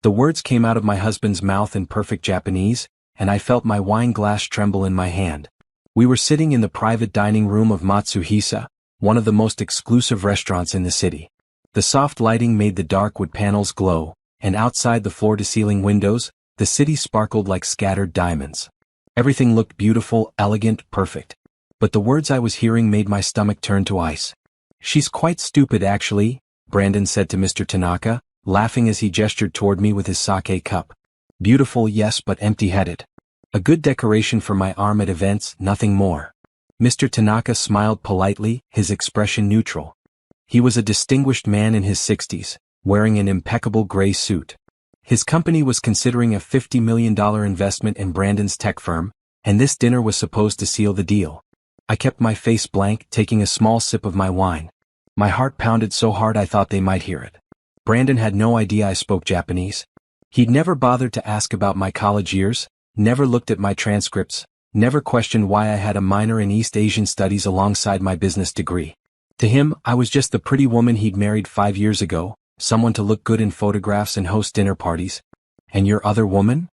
The words came out of my husband's mouth in perfect Japanese, and I felt my wine glass tremble in my hand. We were sitting in the private dining room of Matsuhisa, one of the most exclusive restaurants in the city. The soft lighting made the dark wood panels glow, and outside the floor-to-ceiling windows, the city sparkled like scattered diamonds. Everything looked beautiful, elegant, perfect. But the words I was hearing made my stomach turn to ice. "She's quite stupid actually," Brandon said to Mr. Tanaka, laughing as he gestured toward me with his sake cup. "Beautiful, yes, but empty-headed. A good decoration for my arm at events, nothing more." Mr. Tanaka smiled politely, his expression neutral. He was a distinguished man in his 60s, wearing an impeccable gray suit. His company was considering a $50 million investment in Brandon's tech firm, and this dinner was supposed to seal the deal. I kept my face blank, taking a small sip of my wine. My heart pounded so hard I thought they might hear it. Brandon had no idea I spoke Japanese. He'd never bothered to ask about my college years, never looked at my transcripts, never questioned why I had a minor in East Asian studies alongside my business degree. To him, I was just the pretty woman he'd married 5 years ago, someone to look good in photographs and host dinner parties. "And your other woman?"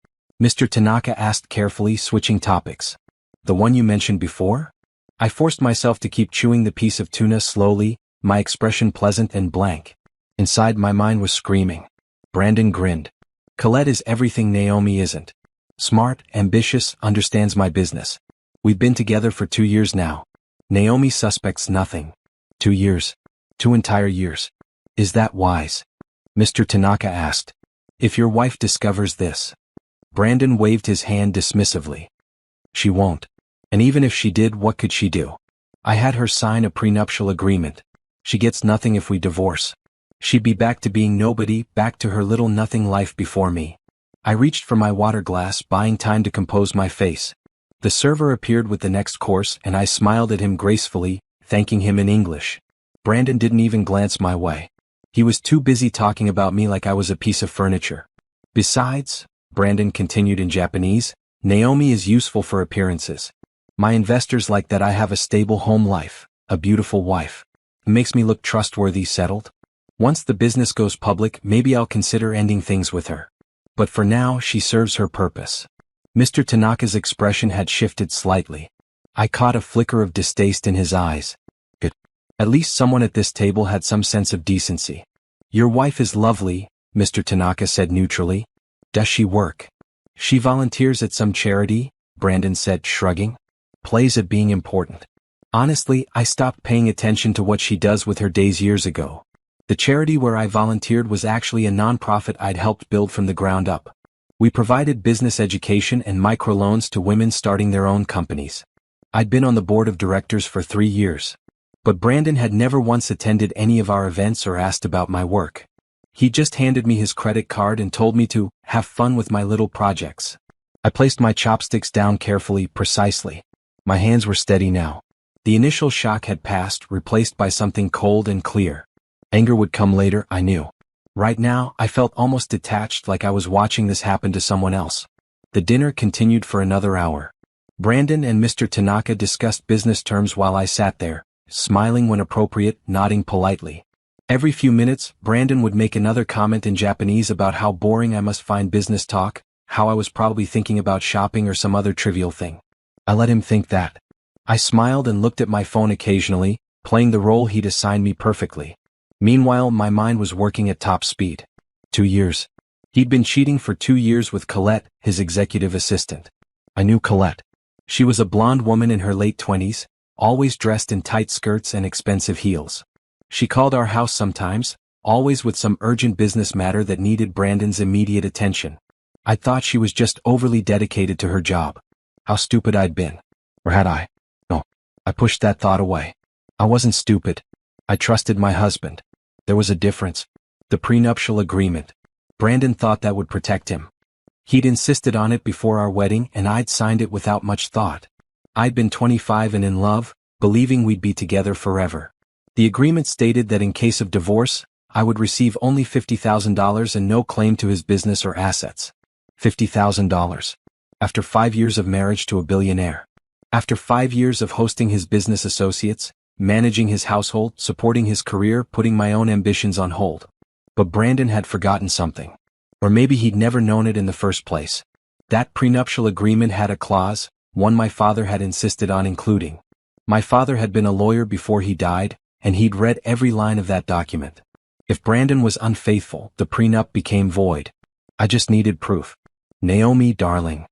Mr. Tanaka asked carefully, switching topics. "The one you mentioned before?" I forced myself to keep chewing the piece of tuna slowly, my expression pleasant and blank. Inside my mind was screaming. Brandon grinned. "Colette is everything Naomi isn't. Smart, ambitious, understands my business. We've been together for 2 years now. Naomi suspects nothing. 2 years. 2 entire years. Is that wise?" Mr. Tanaka asked. "If your wife discovers this." Brandon waved his hand dismissively. "She won't. And even if she did, what could she do? I had her sign a prenuptial agreement. She gets nothing if we divorce. She'd be back to being nobody, back to her little nothing life before me." I reached for my water glass, buying time to compose my face. The server appeared with the next course, and I smiled at him gracefully, thanking him in English. Brandon didn't even glance my way. He was too busy talking about me like I was a piece of furniture. "Besides," Brandon continued in Japanese, "Naomi is useful for appearances. My investors like that I have a stable home life, a beautiful wife. It makes me look trustworthy, settled. Once the business goes public, maybe I'll consider ending things with her. But for now, she serves her purpose." Mr. Tanaka's expression had shifted slightly. I caught a flicker of distaste in his eyes. Good. At least someone at this table had some sense of decency. "Your wife is lovely," Mr. Tanaka said neutrally. "Does she work?" "She volunteers at some charity," Brandon said, shrugging. "Plays at being important. Honestly, I stopped paying attention to what she does with her days years ago. The charity where I volunteered was actually a nonprofit I'd helped build from the ground up. We provided business education and microloans to women starting their own companies. I'd been on the board of directors for 3 years. But Brandon had never once attended any of our events or asked about my work. He just handed me his credit card and told me to have fun with my little projects. I placed my chopsticks down carefully, precisely. My hands were steady now. The initial shock had passed, replaced by something cold and clear. Anger would come later, I knew. Right now, I felt almost detached, like I was watching this happen to someone else. The dinner continued for another hour. Brandon and Mr. Tanaka discussed business terms while I sat there, smiling when appropriate, nodding politely. Every few minutes, Brandon would make another comment in Japanese about how boring I must find business talk, how I was probably thinking about shopping or some other trivial thing. I let him think that. I smiled and looked at my phone occasionally, playing the role he'd assigned me perfectly. Meanwhile, my mind was working at top speed. 2 years. He'd been cheating for 2 years with Colette, his executive assistant. I knew Colette. She was a blonde woman in her late 20s, always dressed in tight skirts and expensive heels. She called our house sometimes, always with some urgent business matter that needed Brandon's immediate attention. I thought she was just overly dedicated to her job. How stupid I'd been. Or had I? No. I pushed that thought away. I wasn't stupid. I trusted my husband. There was a difference. The prenuptial agreement. Brandon thought that would protect him. He'd insisted on it before our wedding, and I'd signed it without much thought. I'd been 25 and in love, believing we'd be together forever. The agreement stated that in case of divorce, I would receive only $50,000 and no claim to his business or assets. $50,000. After 5 years of marriage to a billionaire. After 5 years of hosting his business associates, managing his household, supporting his career, putting my own ambitions on hold. But Brandon had forgotten something. Or maybe he'd never known it in the first place. That prenuptial agreement had a clause, one my father had insisted on including. My father had been a lawyer before he died, and he'd read every line of that document. If Brandon was unfaithful, the prenup became void. I just needed proof. Naomi, darling.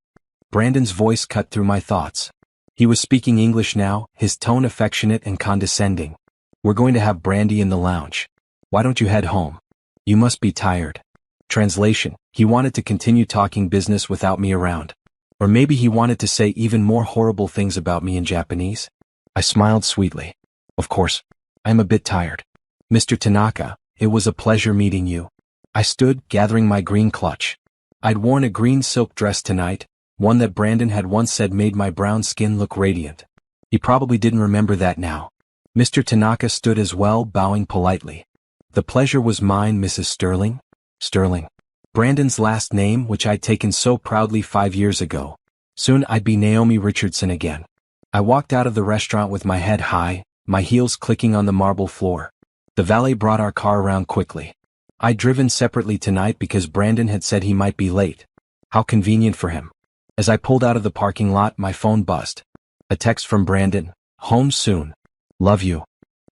Brandon's voice cut through my thoughts. He was speaking English now, his tone affectionate and condescending. We're going to have brandy in the lounge. Why don't you head home? You must be tired. Translation: he wanted to continue talking business without me around. Or maybe he wanted to say even more horrible things about me in Japanese. I smiled sweetly. Of course. I'm a bit tired. Mr. Tanaka, it was a pleasure meeting you. I stood, gathering my green clutch. I'd worn a green silk dress tonight, one that Brandon had once said made my brown skin look radiant. He probably didn't remember that now. Mr. Tanaka stood as well, bowing politely. The pleasure was mine, Mrs. Sterling. Sterling. Brandon's last name, which I'd taken so proudly 5 years ago. Soon I'd be Naomi Richardson again. I walked out of the restaurant with my head high, my heels clicking on the marble floor. The valet brought our car around quickly. I'd driven separately tonight because Brandon had said he might be late. How convenient for him. As I pulled out of the parking lot, my phone buzzed. A text from Brandon. Home soon. Love you.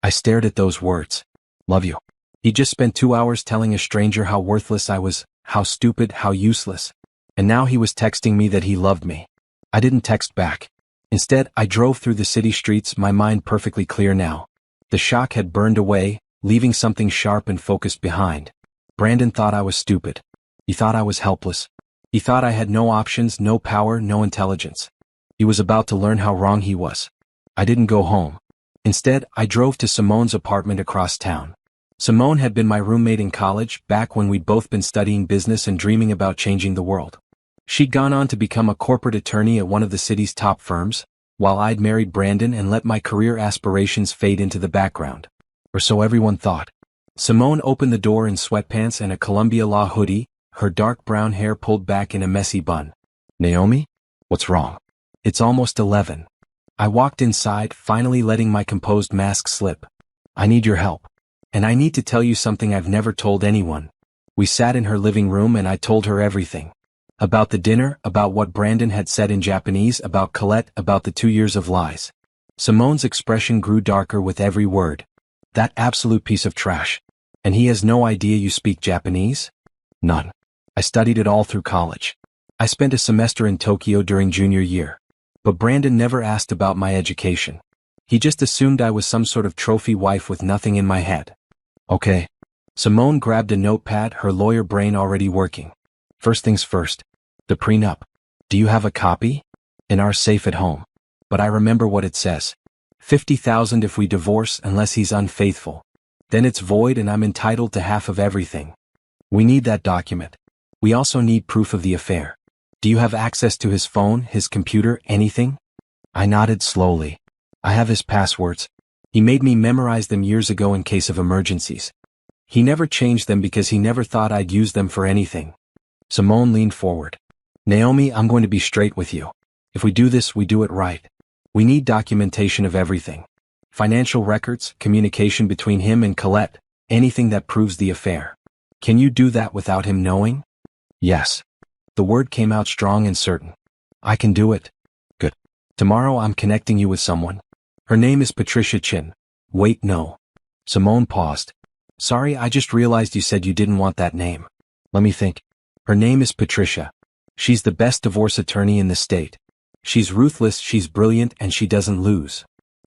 I stared at those words. Love you. He just spent 2 hours telling a stranger how worthless I was, how stupid, how useless. And now he was texting me that he loved me. I didn't text back. Instead, I drove through the city streets, my mind perfectly clear now. The shock had burned away, leaving something sharp and focused behind. Brandon thought I was stupid. He thought I was helpless. He thought I had no options, no power, no intelligence. He was about to learn how wrong he was. I didn't go home. Instead, I drove to Simone's apartment across town. Simone had been my roommate in college, back when we'd both been studying business and dreaming about changing the world. She'd gone on to become a corporate attorney at one of the city's top firms, while I'd married Brandon and let my career aspirations fade into the background. Or so everyone thought. Simone opened the door in sweatpants and a Columbia Law hoodie, her dark brown hair pulled back in a messy bun. Naomi? What's wrong? It's almost 11. I walked inside, finally letting my composed mask slip. I need your help. And I need to tell you something I've never told anyone. We sat in her living room and I told her everything. About the dinner, about what Brandon had said in Japanese, about Colette, about the 2 years of lies. Simone's expression grew darker with every word. That absolute piece of trash. And he has no idea you speak Japanese? None. I studied it all through college. I spent a semester in Tokyo during junior year. But Brandon never asked about my education. He just assumed I was some sort of trophy wife with nothing in my head. Okay. Simone grabbed a notepad, her lawyer brain already working. First things first. The prenup. Do you have a copy? In our safe at home. But I remember what it says. 50,000 if we divorce unless he's unfaithful. Then it's void and I'm entitled to half of everything. We need that document. We also need proof of the affair. Do you have access to his phone, his computer, anything? I nodded slowly. I have his passwords. He made me memorize them years ago in case of emergencies. He never changed them because he never thought I'd use them for anything. Simone leaned forward. Naomi, I'm going to be straight with you. If we do this, we do it right. We need documentation of everything. Financial records, communication between him and Colette, anything that proves the affair. Can you do that without him knowing? Yes. The word came out strong and certain. I can do it. Good. Tomorrow I'm connecting you with someone. Her name is Patricia Chin. Wait, no. Simone paused. Sorry, I just realized you said you didn't want that name. Let me think. Her name is Patricia. She's the best divorce attorney in the state. She's ruthless, she's brilliant, and she doesn't lose.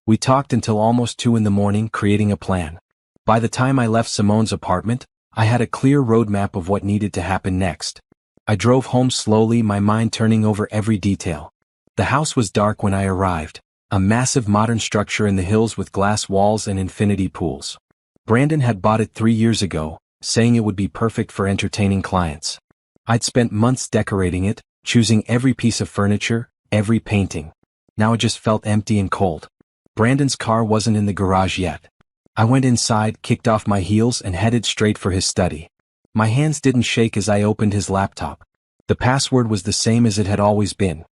We talked until almost 2 in the morning, creating a plan. By the time I left Simone's apartment, I had a clear roadmap of what needed to happen next. I drove home slowly, my mind turning over every detail. The house was dark when I arrived, a massive modern structure in the hills with glass walls and infinity pools. Brandon had bought it 3 years ago, saying it would be perfect for entertaining clients. I'd spent months decorating it, choosing every piece of furniture, every painting. Now it just felt empty and cold. Brandon's car wasn't in the garage yet. I went inside, kicked off my heels, and headed straight for his study. My hands didn't shake as I opened his laptop. The password was the same as it had always been.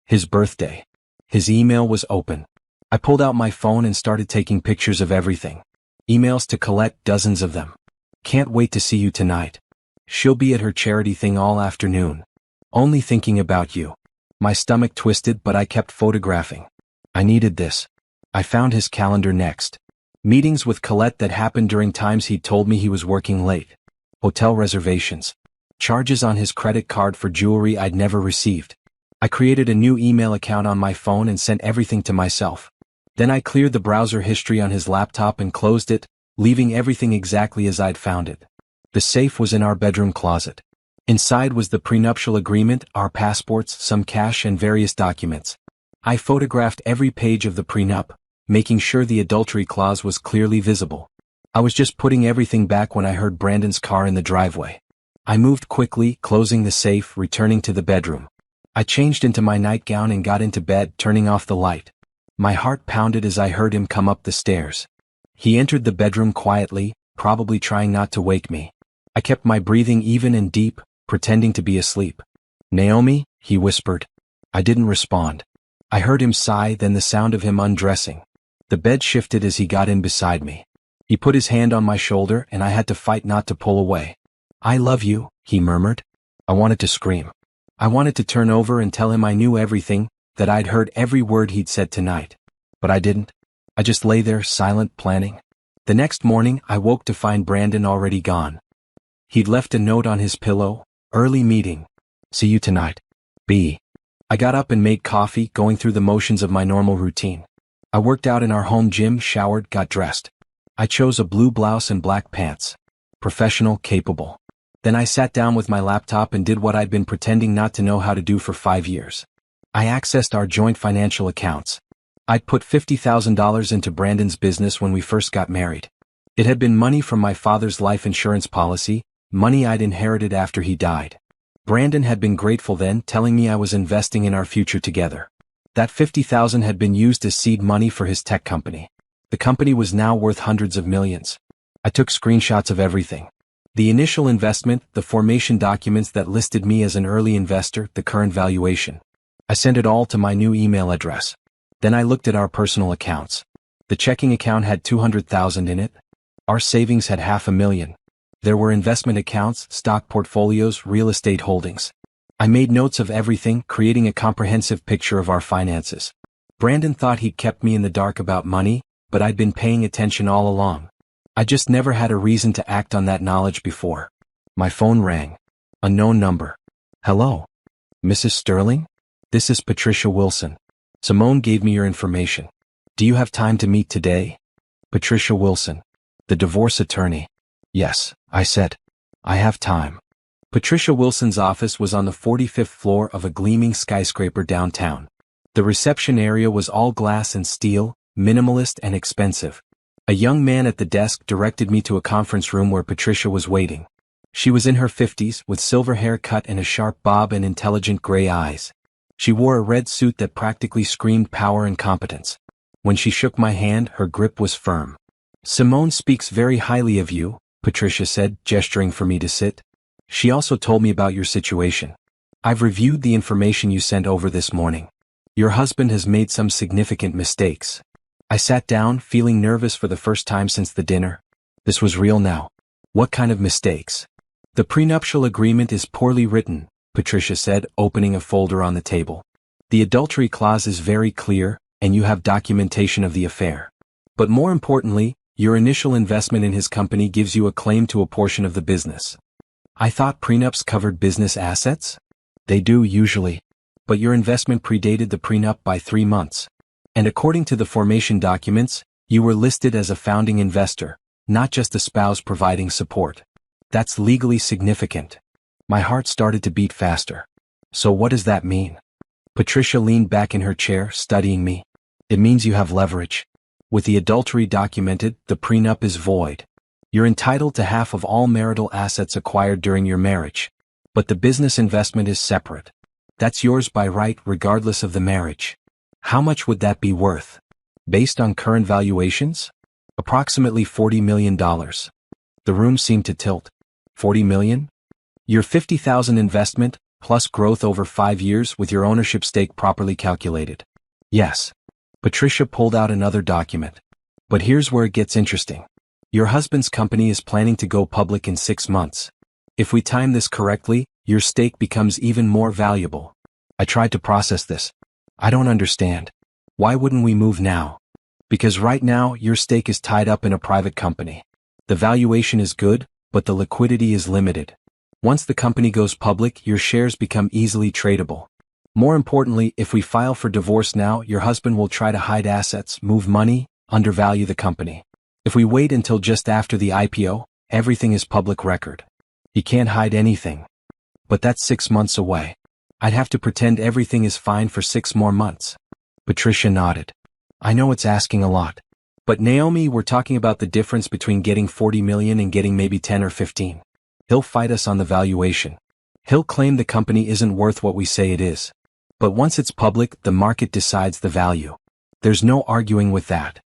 His birthday. His email was open. I pulled out my phone and started taking pictures of everything. Emails to Colette, dozens of them. Can't wait to see you tonight. She'll be at her charity thing all afternoon. Only thinking about you. My stomach twisted, but I kept photographing. I needed this. I found his calendar next. Meetings with Colette that happened during times he'd told me he was working late. Hotel reservations. Charges on his credit card for jewelry I'd never received. I created a new email account on my phone and sent everything to myself. Then I cleared the browser history on his laptop and closed it, leaving everything exactly as I'd found it. The safe was in our bedroom closet. Inside was the prenuptial agreement, our passports, some cash and various documents. I photographed every page of the prenup, making sure the adultery clause was clearly visible. I was just putting everything back when I heard Brandon's car in the driveway. I moved quickly, closing the safe, returning to the bedroom. I changed into my nightgown and got into bed, turning off the light. My heart pounded as I heard him come up the stairs. He entered the bedroom quietly, probably trying not to wake me. I kept my breathing even and deep, pretending to be asleep. "Naomi," he whispered. I didn't respond. I heard him sigh, then the sound of him undressing. The bed shifted as he got in beside me. He put his hand on my shoulder and I had to fight not to pull away. "I love you," he murmured. I wanted to scream. I wanted to turn over and tell him I knew everything, that I'd heard every word he'd said tonight. But I didn't. I just lay there, silent, planning. The next morning, I woke to find Brandon already gone. He'd left a note on his pillow: "Early meeting. See you tonight. B." I got up and made coffee, going through the motions of my normal routine. I worked out in our home gym, showered, got dressed. I chose a blue blouse and black pants. Professional, capable. Then I sat down with my laptop and did what I'd been pretending not to know how to do for 5 years. I accessed our joint financial accounts. I'd put $50,000 into Brandon's business when we first got married. It had been money from my father's life insurance policy, money I'd inherited after he died. Brandon had been grateful then, telling me I was investing in our future together. That $50,000 had been used as seed money for his tech company. The company was now worth hundreds of millions. I took screenshots of everything. The initial investment, the formation documents that listed me as an early investor, the current valuation. I sent it all to my new email address. Then I looked at our personal accounts. The checking account had $200,000 in it. Our savings had $500,000. There were investment accounts, stock portfolios, real estate holdings. I made notes of everything, creating a comprehensive picture of our finances. Brandon thought he'd kept me in the dark about money, but I'd been paying attention all along. I just never had a reason to act on that knowledge before. My phone rang. Unknown number. "Hello? Mrs. Sterling? This is Patricia Wilson. Simone gave me your information. Do you have time to meet today?" Patricia Wilson. The divorce attorney. "Yes," I said. "I have time." Patricia Wilson's office was on the 45th floor of a gleaming skyscraper downtown. The reception area was all glass and steel, minimalist and expensive. A young man at the desk directed me to a conference room where Patricia was waiting. She was in her 50s, with silver hair cut and a sharp bob and intelligent gray eyes. She wore a red suit that practically screamed power and competence. When she shook my hand, her grip was firm. "Simone speaks very highly of you," Patricia said, gesturing for me to sit. "She also told me about your situation. I've reviewed the information you sent over this morning. Your husband has made some significant mistakes." I sat down, feeling nervous for the first time since the dinner. This was real now. What kind of mistakes? "The prenuptial agreement is poorly written," Patricia said, opening a folder on the table. "The adultery clause is very clear, and you have documentation of the affair. But more importantly, your initial investment in his company gives you a claim to a portion of the business." I thought prenups covered business assets? They do usually. But your investment predated the prenup by 3 months. And according to the formation documents, you were listed as a founding investor, not just a spouse providing support. That's legally significant. My heart started to beat faster. "So what does that mean?" Patricia leaned back in her chair, studying me. "It means you have leverage. With the adultery documented, the prenup is void. You're entitled to half of all marital assets acquired during your marriage. But the business investment is separate. That's yours by right regardless of the marriage. How much would that be worth? Based on current valuations? Approximately $40 million. The room seemed to tilt. $40 million? Your $50,000 investment, plus growth over 5 years with your ownership stake properly calculated. Yes. Patricia pulled out another document. But here's where it gets interesting. Your husband's company is planning to go public in 6 months. If we time this correctly, your stake becomes even more valuable. I tried to process this. I don't understand. Why wouldn't we move now? Because right now, your stake is tied up in a private company. The valuation is good, but the liquidity is limited. Once the company goes public, your shares become easily tradable. More importantly, if we file for divorce now, your husband will try to hide assets, move money, undervalue the company. If we wait until just after the IPO, everything is public record. He can't hide anything. But that's 6 months away. I'd have to pretend everything is fine for 6 more months. Patricia nodded. I know it's asking a lot. But Naomi, we're talking about the difference between getting 40 million and getting maybe 10 or 15. He'll fight us on the valuation. He'll claim the company isn't worth what we say it is. But once it's public, the market decides the value. There's no arguing with that.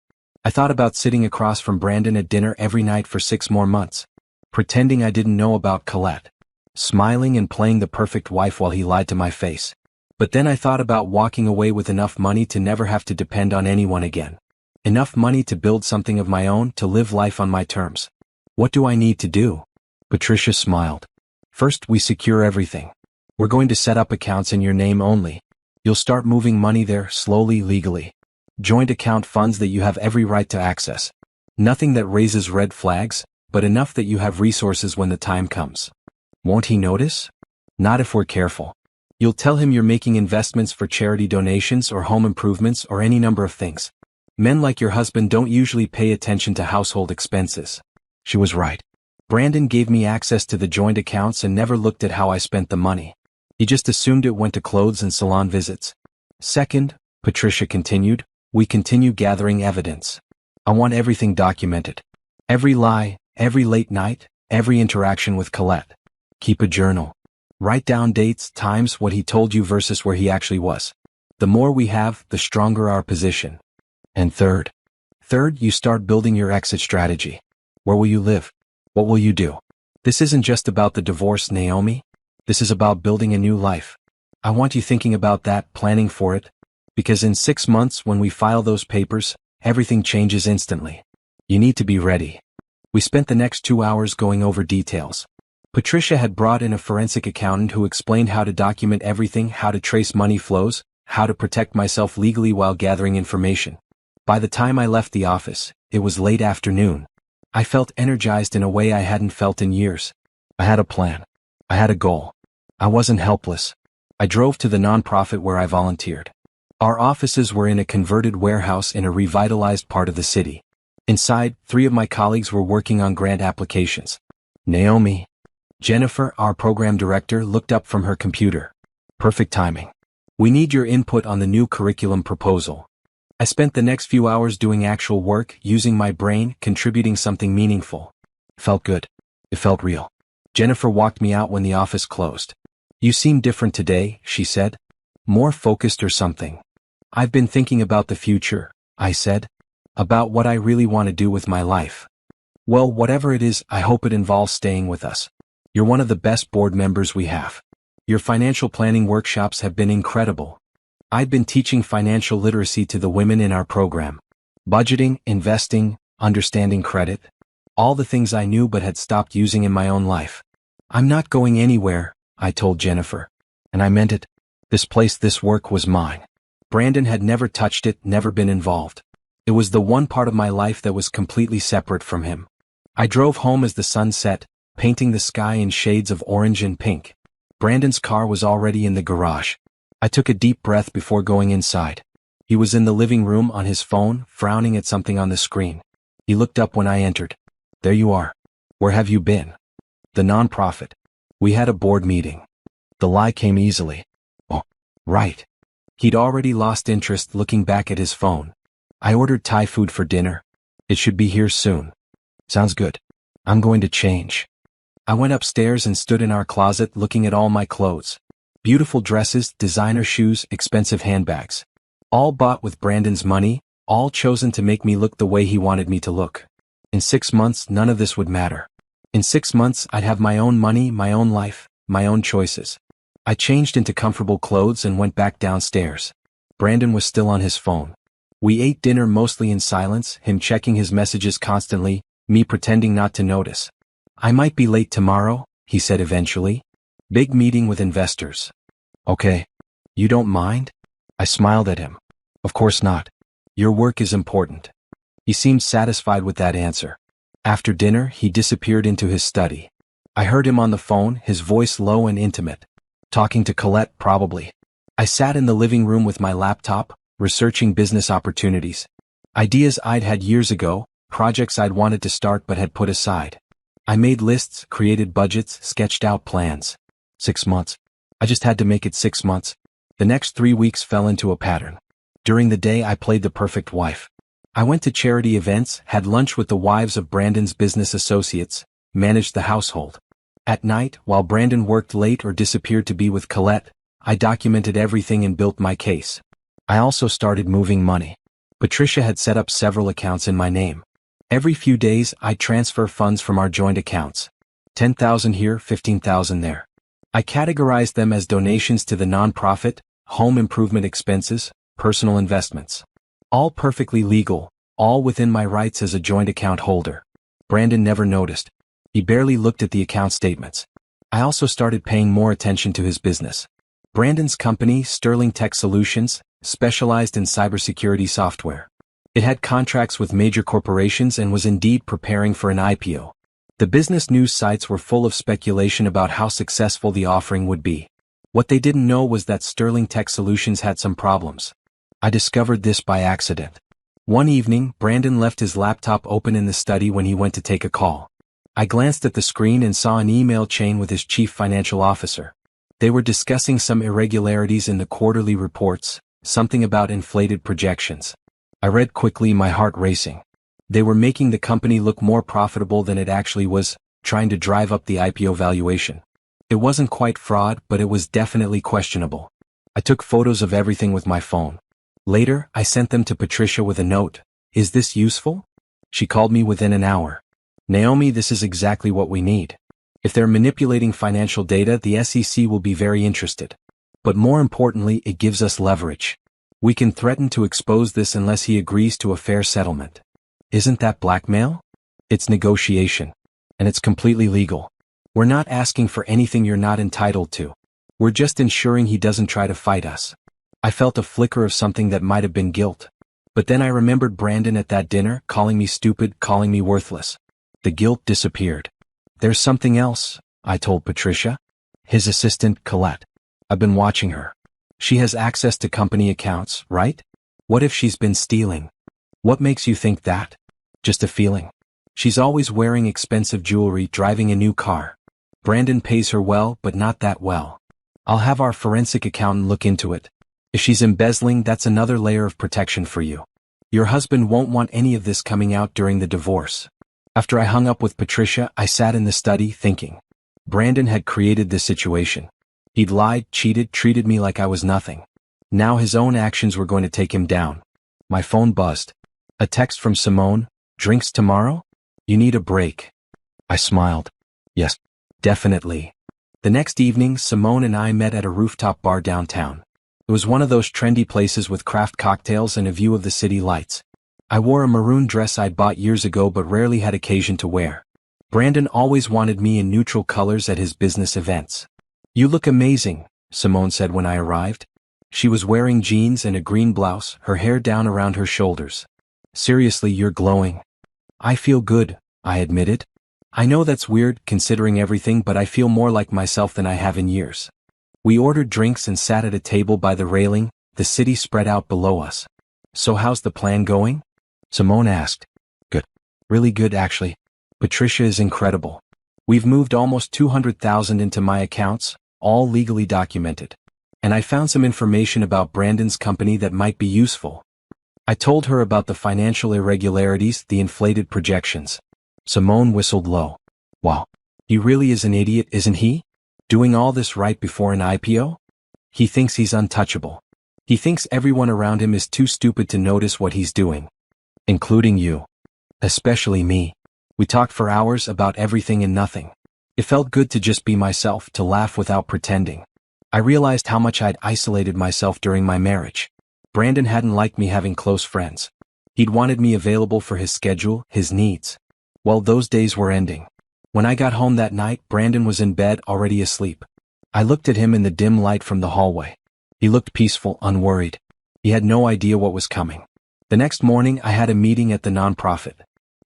I thought about sitting across from Brandon at dinner every night for 6 more months. Pretending I didn't know about Colette. Smiling and playing the perfect wife while he lied to my face. But then I thought about walking away with enough money to never have to depend on anyone again. Enough money to build something of my own, to live life on my terms. What do I need to do? Patricia smiled. First, we secure everything. We're going to set up accounts in your name only. You'll start moving money there, slowly, legally. Joint account funds that you have every right to access. Nothing that raises red flags, but enough that you have resources when the time comes. Won't he notice? Not if we're careful. You'll tell him you're making investments for charity donations or home improvements or any number of things. Men like your husband don't usually pay attention to household expenses. She was right. Brandon gave me access to the joint accounts and never looked at how I spent the money. He just assumed it went to clothes and salon visits. Second, Patricia continued, we continue gathering evidence. I want everything documented. Every lie, every late night, every interaction with Colette. Keep a journal. Write down dates, times, what he told you versus where he actually was. The more we have, the stronger our position. And third, you start building your exit strategy. Where will you live? What will you do? This isn't just about the divorce, Naomi. This is about building a new life. I want you thinking about that, planning for it. Because in 6 months, when we file those papers, everything changes instantly. You need to be ready. We spent the next 2 hours going over details. Patricia had brought in a forensic accountant who explained how to document everything, how to trace money flows, how to protect myself legally while gathering information. By the time I left the office, it was late afternoon. I felt energized in a way I hadn't felt in years. I had a plan. I had a goal. I wasn't helpless. I drove to the nonprofit where I volunteered. Our offices were in a converted warehouse in a revitalized part of the city. Inside, 3 of my colleagues were working on grant applications. Naomi. Jennifer, our program director, looked up from her computer. Perfect timing. We need your input on the new curriculum proposal. I spent the next few hours doing actual work, using my brain, contributing something meaningful. It felt good. It felt real. Jennifer walked me out when the office closed. You seem different today, she said. More focused or something. I've been thinking about the future, I said. About what I really want to do with my life. Well, whatever it is, I hope it involves staying with us. You're one of the best board members we have. Your financial planning workshops have been incredible. I've been teaching financial literacy to the women in our program. Budgeting, investing, understanding credit. All the things I knew but had stopped using in my own life. I'm not going anywhere, I told Jennifer. And I meant it. This place, this work was mine. Brandon had never touched it, never been involved. It was the one part of my life that was completely separate from him. I drove home as the sun set, painting the sky in shades of orange and pink. Brandon's car was already in the garage. I took a deep breath before going inside. He was in the living room on his phone, frowning at something on the screen. He looked up when I entered. There you are. Where have you been? The nonprofit. We had a board meeting. The lie came easily. Oh, right. He'd already lost interest looking back at his phone. I ordered Thai food for dinner. It should be here soon. Sounds good. I'm going to change. I went upstairs and stood in our closet looking at all my clothes. Beautiful dresses, designer shoes, expensive handbags. All bought with Brandon's money, all chosen to make me look the way he wanted me to look. In 6 months, none of this would matter. In 6 months, I'd have my own money, my own life, my own choices. I changed into comfortable clothes and went back downstairs. Brandon was still on his phone. We ate dinner mostly in silence, him checking his messages constantly, me pretending not to notice. I might be late tomorrow, he said eventually. Big meeting with investors. Okay. You don't mind? I smiled at him. Of course not. Your work is important. He seemed satisfied with that answer. After dinner, he disappeared into his study. I heard him on the phone, his voice low and intimate. Talking to Colette, probably. I sat in the living room with my laptop, researching business opportunities. Ideas I'd had years ago, projects I'd wanted to start but had put aside. I made lists, created budgets, sketched out plans. 6 months. I just had to make it 6 months. The next 3 weeks fell into a pattern. During the day I played the perfect wife. I went to charity events, had lunch with the wives of Brandon's business associates, managed the household. At night, while Brandon worked late or disappeared to be with Colette, I documented everything and built my case. I also started moving money. Patricia had set up several accounts in my name. Every few days I'd transfer funds from our joint accounts. 10,000 here, 15,000 there. I categorized them as donations to the nonprofit, home improvement expenses, personal investments. All perfectly legal, all within my rights as a joint account holder. Brandon never noticed. He barely looked at the account statements. I also started paying more attention to his business. Brandon's company, Sterling Tech Solutions, specialized in cybersecurity software. It had contracts with major corporations and was indeed preparing for an IPO. The business news sites were full of speculation about how successful the offering would be. What they didn't know was that Sterling Tech Solutions had some problems. I discovered this by accident. One evening, Brandon left his laptop open in the study when he went to take a call. I glanced at the screen and saw an email chain with his chief financial officer. They were discussing some irregularities in the quarterly reports, something about inflated projections. I read quickly, my heart racing. They were making the company look more profitable than it actually was, trying to drive up the IPO valuation. It wasn't quite fraud, but it was definitely questionable. I took photos of everything with my phone. Later, I sent them to Patricia with a note. Is this useful? She called me within an hour. Naomi, this is exactly what we need. If they're manipulating financial data, the SEC will be very interested. But more importantly, it gives us leverage. We can threaten to expose this unless he agrees to a fair settlement. Isn't that blackmail? It's negotiation. And it's completely legal. We're not asking for anything you're not entitled to. We're just ensuring he doesn't try to fight us. I felt a flicker of something that might have been guilt. But then I remembered Brandon at that dinner, calling me stupid, calling me worthless. The guilt disappeared. There's something else, I told Patricia. His assistant, Colette. I've been watching her. She has access to company accounts, right? What if she's been stealing? What makes you think that? Just a feeling. She's always wearing expensive jewelry, driving a new car. Brandon pays her well, but not that well. I'll have our forensic accountant look into it. If she's embezzling, that's another layer of protection for you. Your husband won't want any of this coming out during the divorce. After I hung up with Patricia, I sat in the study thinking. Brandon had created this situation. He'd lied, cheated, treated me like I was nothing. Now his own actions were going to take him down. My phone buzzed. A text from Simone. Drinks tomorrow? You need a break. I smiled. Yes, definitely. The next evening, Simone and I met at a rooftop bar downtown. It was one of those trendy places with craft cocktails and a view of the city lights. I wore a maroon dress I'd bought years ago but rarely had occasion to wear. Brandon always wanted me in neutral colors at his business events. You look amazing, Simone said when I arrived. She was wearing jeans and a green blouse, her hair down around her shoulders. Seriously, you're glowing. I feel good, I admitted. I know that's weird, considering everything, but I feel more like myself than I have in years. We ordered drinks and sat at a table by the railing, the city spread out below us. So how's the plan going? Simone asked. Good. Really good, actually. Patricia is incredible. We've moved almost 200,000 into my accounts, all legally documented. And I found some information about Brandon's company that might be useful. I told her about the financial irregularities, the inflated projections. Simone whistled low. Wow. He really is an idiot, isn't he? Doing all this right before an IPO? He thinks he's untouchable. He thinks everyone around him is too stupid to notice what he's doing. Including you. Especially me. We talked for hours about everything and nothing. It felt good to just be myself, to laugh without pretending. I realized how much I'd isolated myself during my marriage. Brandon hadn't liked me having close friends. He'd wanted me available for his schedule, his needs. Well, those days were ending. When I got home that night, Brandon was in bed, already asleep. I looked at him in the dim light from the hallway. He looked peaceful, unworried. He had no idea what was coming. The next morning, I had a meeting at the nonprofit.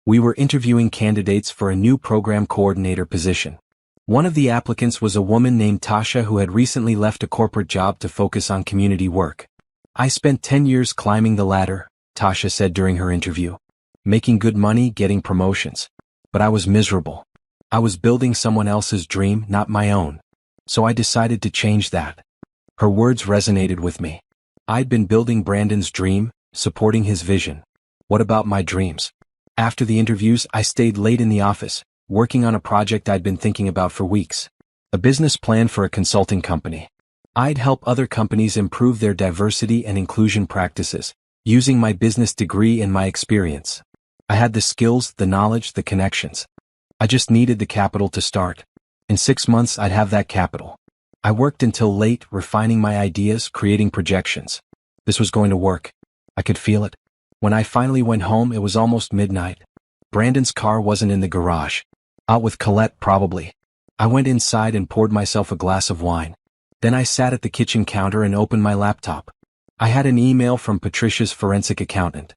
We were interviewing candidates for a new program coordinator position. One of the applicants was a woman named Tasha who had recently left a corporate job to focus on community work. "I spent 10 years climbing the ladder," Tasha said during her interview. "Making good money, getting promotions. But I was miserable. I was building someone else's dream, not my own. So I decided to change that." Her words resonated with me. I'd been building Brandon's dream, supporting his vision. What about my dreams? After the interviews, I stayed late in the office, working on a project I'd been thinking about for weeks. A business plan for a consulting company. I'd help other companies improve their diversity and inclusion practices, using my business degree and my experience. I had the skills, the knowledge, the connections. I just needed the capital to start. In 6 months, I'd have that capital. I worked until late, refining my ideas, creating projections. This was going to work. I could feel it. When I finally went home, it was almost midnight. Brandon's car wasn't in the garage. Out with Colette, probably. I went inside and poured myself a glass of wine. Then I sat at the kitchen counter and opened my laptop. I had an email from Patricia's forensic accountant.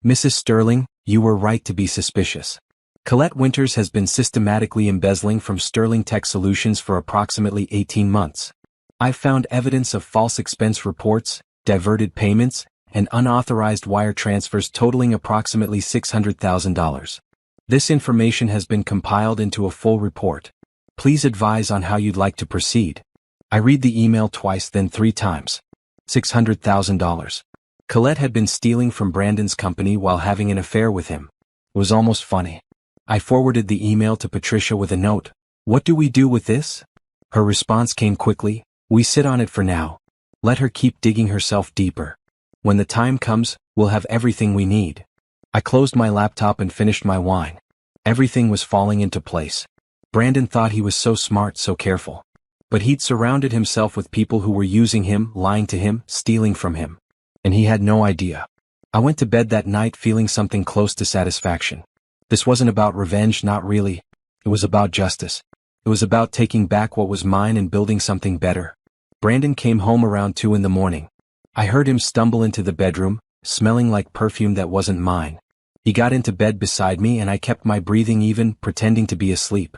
"Mrs. Sterling, you were right to be suspicious. Colette Winters has been systematically embezzling from Sterling Tech Solutions for approximately 18 months. I've found evidence of false expense reports, diverted payments, and unauthorized wire transfers totaling approximately $600,000. This information has been compiled into a full report. Please advise on how you'd like to proceed." I read the email twice, then 3 times. $600,000. Colette had been stealing from Brandon's company while having an affair with him. It was almost funny. I forwarded the email to Patricia with a note. "What do we do with this?" Her response came quickly. "We sit on it for now. Let her keep digging herself deeper. When the time comes, we'll have everything we need." I closed my laptop and finished my wine. Everything was falling into place. Brandon thought he was so smart, so careful. But he'd surrounded himself with people who were using him, lying to him, stealing from him. And he had no idea. I went to bed that night feeling something close to satisfaction. This wasn't about revenge, not really. It was about justice. It was about taking back what was mine and building something better. Brandon came home around 2 in the morning. I heard him stumble into the bedroom, smelling like perfume that wasn't mine. He got into bed beside me and I kept my breathing even, pretending to be asleep.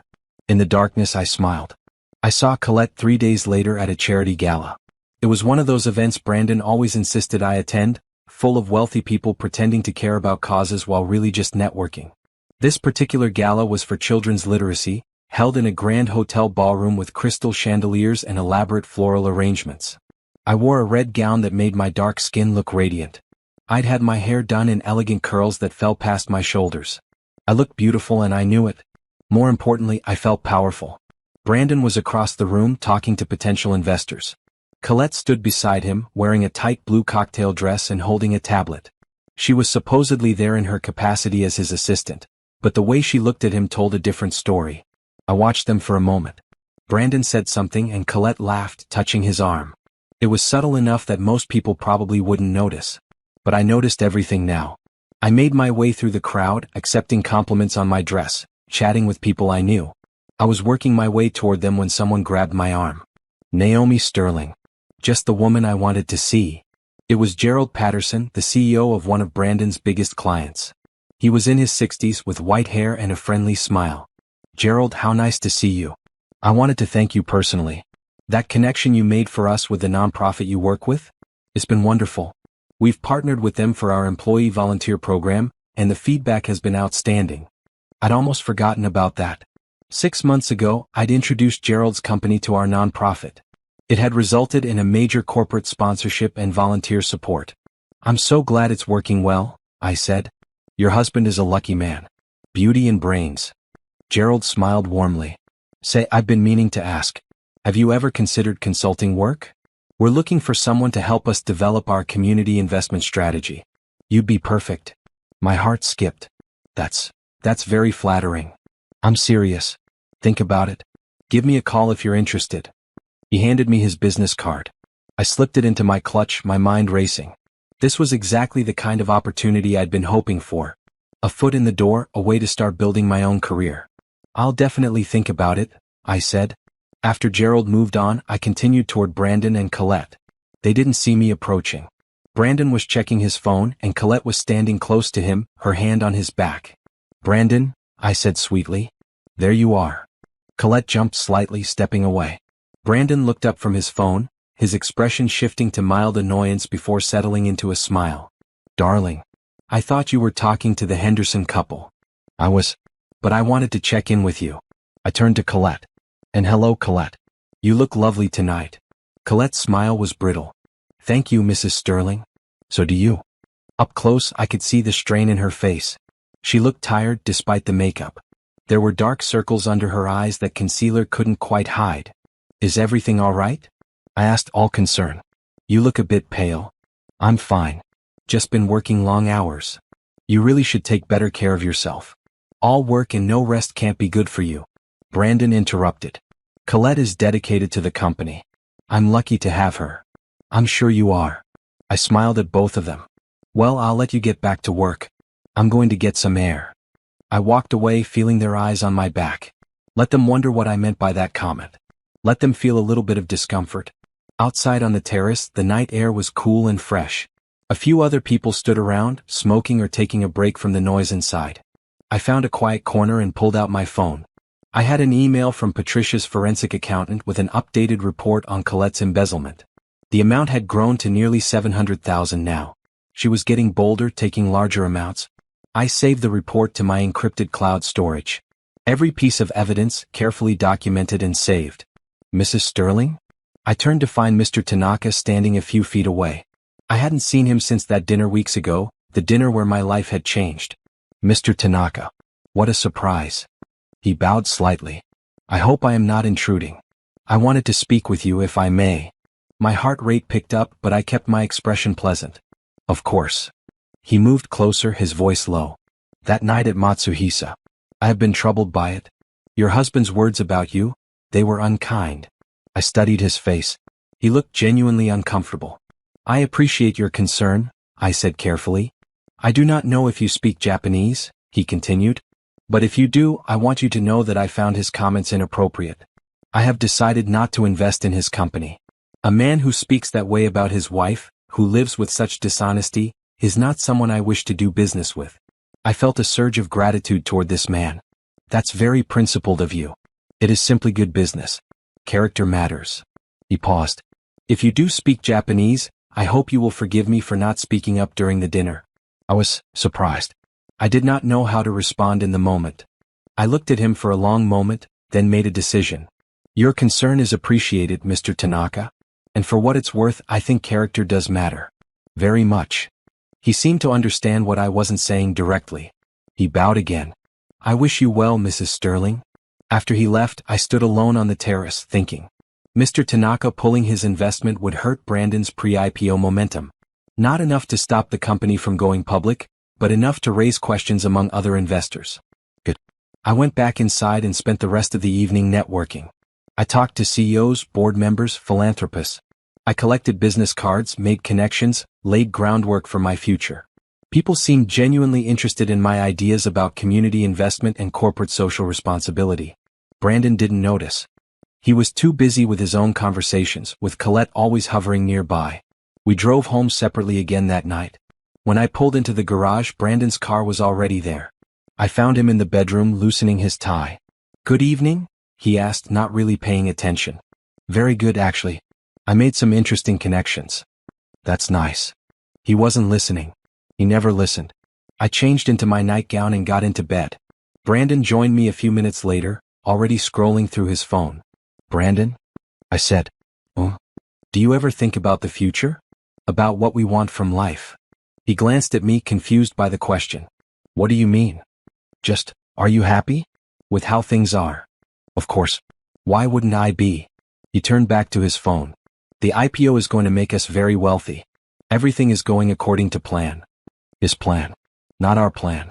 In the darkness, I smiled. I saw Colette 3 days later at a charity gala. It was one of those events Brandon always insisted I attend, full of wealthy people pretending to care about causes while really just networking. This particular gala was for children's literacy, held in a grand hotel ballroom with crystal chandeliers and elaborate floral arrangements. I wore a red gown that made my dark skin look radiant. I'd had my hair done in elegant curls that fell past my shoulders. I looked beautiful and I knew it. More importantly, I felt powerful. Brandon was across the room talking to potential investors. Colette stood beside him, wearing a tight blue cocktail dress and holding a tablet. She was supposedly there in her capacity as his assistant, but the way she looked at him told a different story. I watched them for a moment. Brandon said something and Colette laughed, touching his arm. It was subtle enough that most people probably wouldn't notice. But I noticed everything now. I made my way through the crowd, accepting compliments on my dress, chatting with people I knew. I was working my way toward them when someone grabbed my arm. Naomi Sterling. Just the woman I wanted to see. It was Gerald Patterson, the CEO of one of Brandon's biggest clients. He was in his 60s with white hair and a friendly smile. "Gerald, how nice to see you. I wanted to thank you personally. That connection you made for us with the nonprofit you work with? It's been wonderful. We've partnered with them for our employee volunteer program, and the feedback has been outstanding." I'd almost forgotten about that. 6 months ago, I'd introduced Gerald's company to our nonprofit. It had resulted in a major corporate sponsorship and volunteer support. "I'm so glad it's working well," I said. "Your husband is a lucky man. Beauty and brains." Gerald smiled warmly. "Say, I've been meaning to ask. Have you ever considered consulting work? We're looking for someone to help us develop our community investment strategy. You'd be perfect." My heart skipped. That's very flattering. "I'm serious. Think about it. Give me a call if you're interested." He handed me his business card. I slipped it into my clutch, my mind racing. This was exactly the kind of opportunity I'd been hoping for. A foot in the door, a way to start building my own career. I'll definitely think about it, I said. After Gerald moved on, I continued toward Brandon and Colette. They didn't see me approaching. Brandon was checking his phone and Colette was standing close to him, her hand on his back. Brandon, I said sweetly. There you are. Colette jumped slightly, stepping away. Brandon looked up from his phone, his expression shifting to mild annoyance before settling into a smile. Darling, I thought you were talking to the Henderson couple. I was, but I wanted to check in with you. I turned to Colette. And hello, Colette. You look lovely tonight. Colette's smile was brittle. Thank you, Mrs. Sterling. So do you. Up close, I could see the strain in her face. She looked tired despite the makeup. There were dark circles under her eyes that concealer couldn't quite hide. Is everything all right? I asked, all concern. You look a bit pale. I'm fine. Just been working long hours. You really should take better care of yourself. All work and no rest can't be good for you. Brandon interrupted. Colette is dedicated to the company. I'm lucky to have her. I'm sure you are. I smiled at both of them. Well, I'll let you get back to work. I'm going to get some air. I walked away, feeling their eyes on my back. Let them wonder what I meant by that comment. Let them feel a little bit of discomfort. Outside on the terrace, the night air was cool and fresh. A few other people stood around, smoking or taking a break from the noise inside. I found a quiet corner and pulled out my phone. I had an email from Patricia's forensic accountant with an updated report on Colette's embezzlement. The amount had grown to nearly $700,000 now. She was getting bolder, taking larger amounts. I saved the report to my encrypted cloud storage. Every piece of evidence carefully documented and saved. Mrs. Sterling? I turned to find Mr. Tanaka standing a few feet away. I hadn't seen him since that dinner weeks ago, the dinner where my life had changed. Mr. Tanaka. What a surprise. He bowed slightly. I hope I am not intruding. I wanted to speak with you if I may. My heart rate picked up, but I kept my expression pleasant. Of course. He moved closer, his voice low. That night at Matsuhisa. I have been troubled by it. Your husband's words about you, they were unkind. I studied his face. He looked genuinely uncomfortable. I appreciate your concern, I said carefully. I do not know if you speak Japanese, he continued. But if you do, I want you to know that I found his comments inappropriate. I have decided not to invest in his company. A man who speaks that way about his wife, who lives with such dishonesty, is not someone I wish to do business with. I felt a surge of gratitude toward this man. That's very principled of you. It is simply good business. Character matters. He paused. If you do speak Japanese, I hope you will forgive me for not speaking up during the dinner. I was surprised. I did not know how to respond in the moment. I looked at him for a long moment, then made a decision. Your concern is appreciated, Mr. Tanaka. And for what it's worth, I think character does matter. Very much. He seemed to understand what I wasn't saying directly. He bowed again. I wish you well, Mrs. Sterling. After he left, I stood alone on the terrace, thinking. Mr. Tanaka pulling his investment would hurt Brandon's pre-IPO momentum. Not enough to stop the company from going public, but enough to raise questions among other investors. Good. I went back inside and spent the rest of the evening networking. I talked to CEOs, board members, philanthropists. I collected business cards, made connections, laid groundwork for my future. People seemed genuinely interested in my ideas about community investment and corporate social responsibility. Brandon didn't notice. He was too busy with his own conversations, with Colette always hovering nearby. We drove home separately again that night. When I pulled into the garage, Brandon's car was already there. I found him in the bedroom loosening his tie. Good evening? He asked, not really paying attention. Very good, actually. I made some interesting connections. That's nice. He wasn't listening. He never listened. I changed into my nightgown and got into bed. Brandon joined me a few minutes later, already scrolling through his phone. Brandon? I said. Oh? Do you ever think about the future? About what we want from life? He glanced at me, confused by the question. What do you mean? Just, are you happy? With how things are? Of course. Why wouldn't I be? He turned back to his phone. The IPO is going to make us very wealthy. Everything is going according to plan. His plan. Not our plan.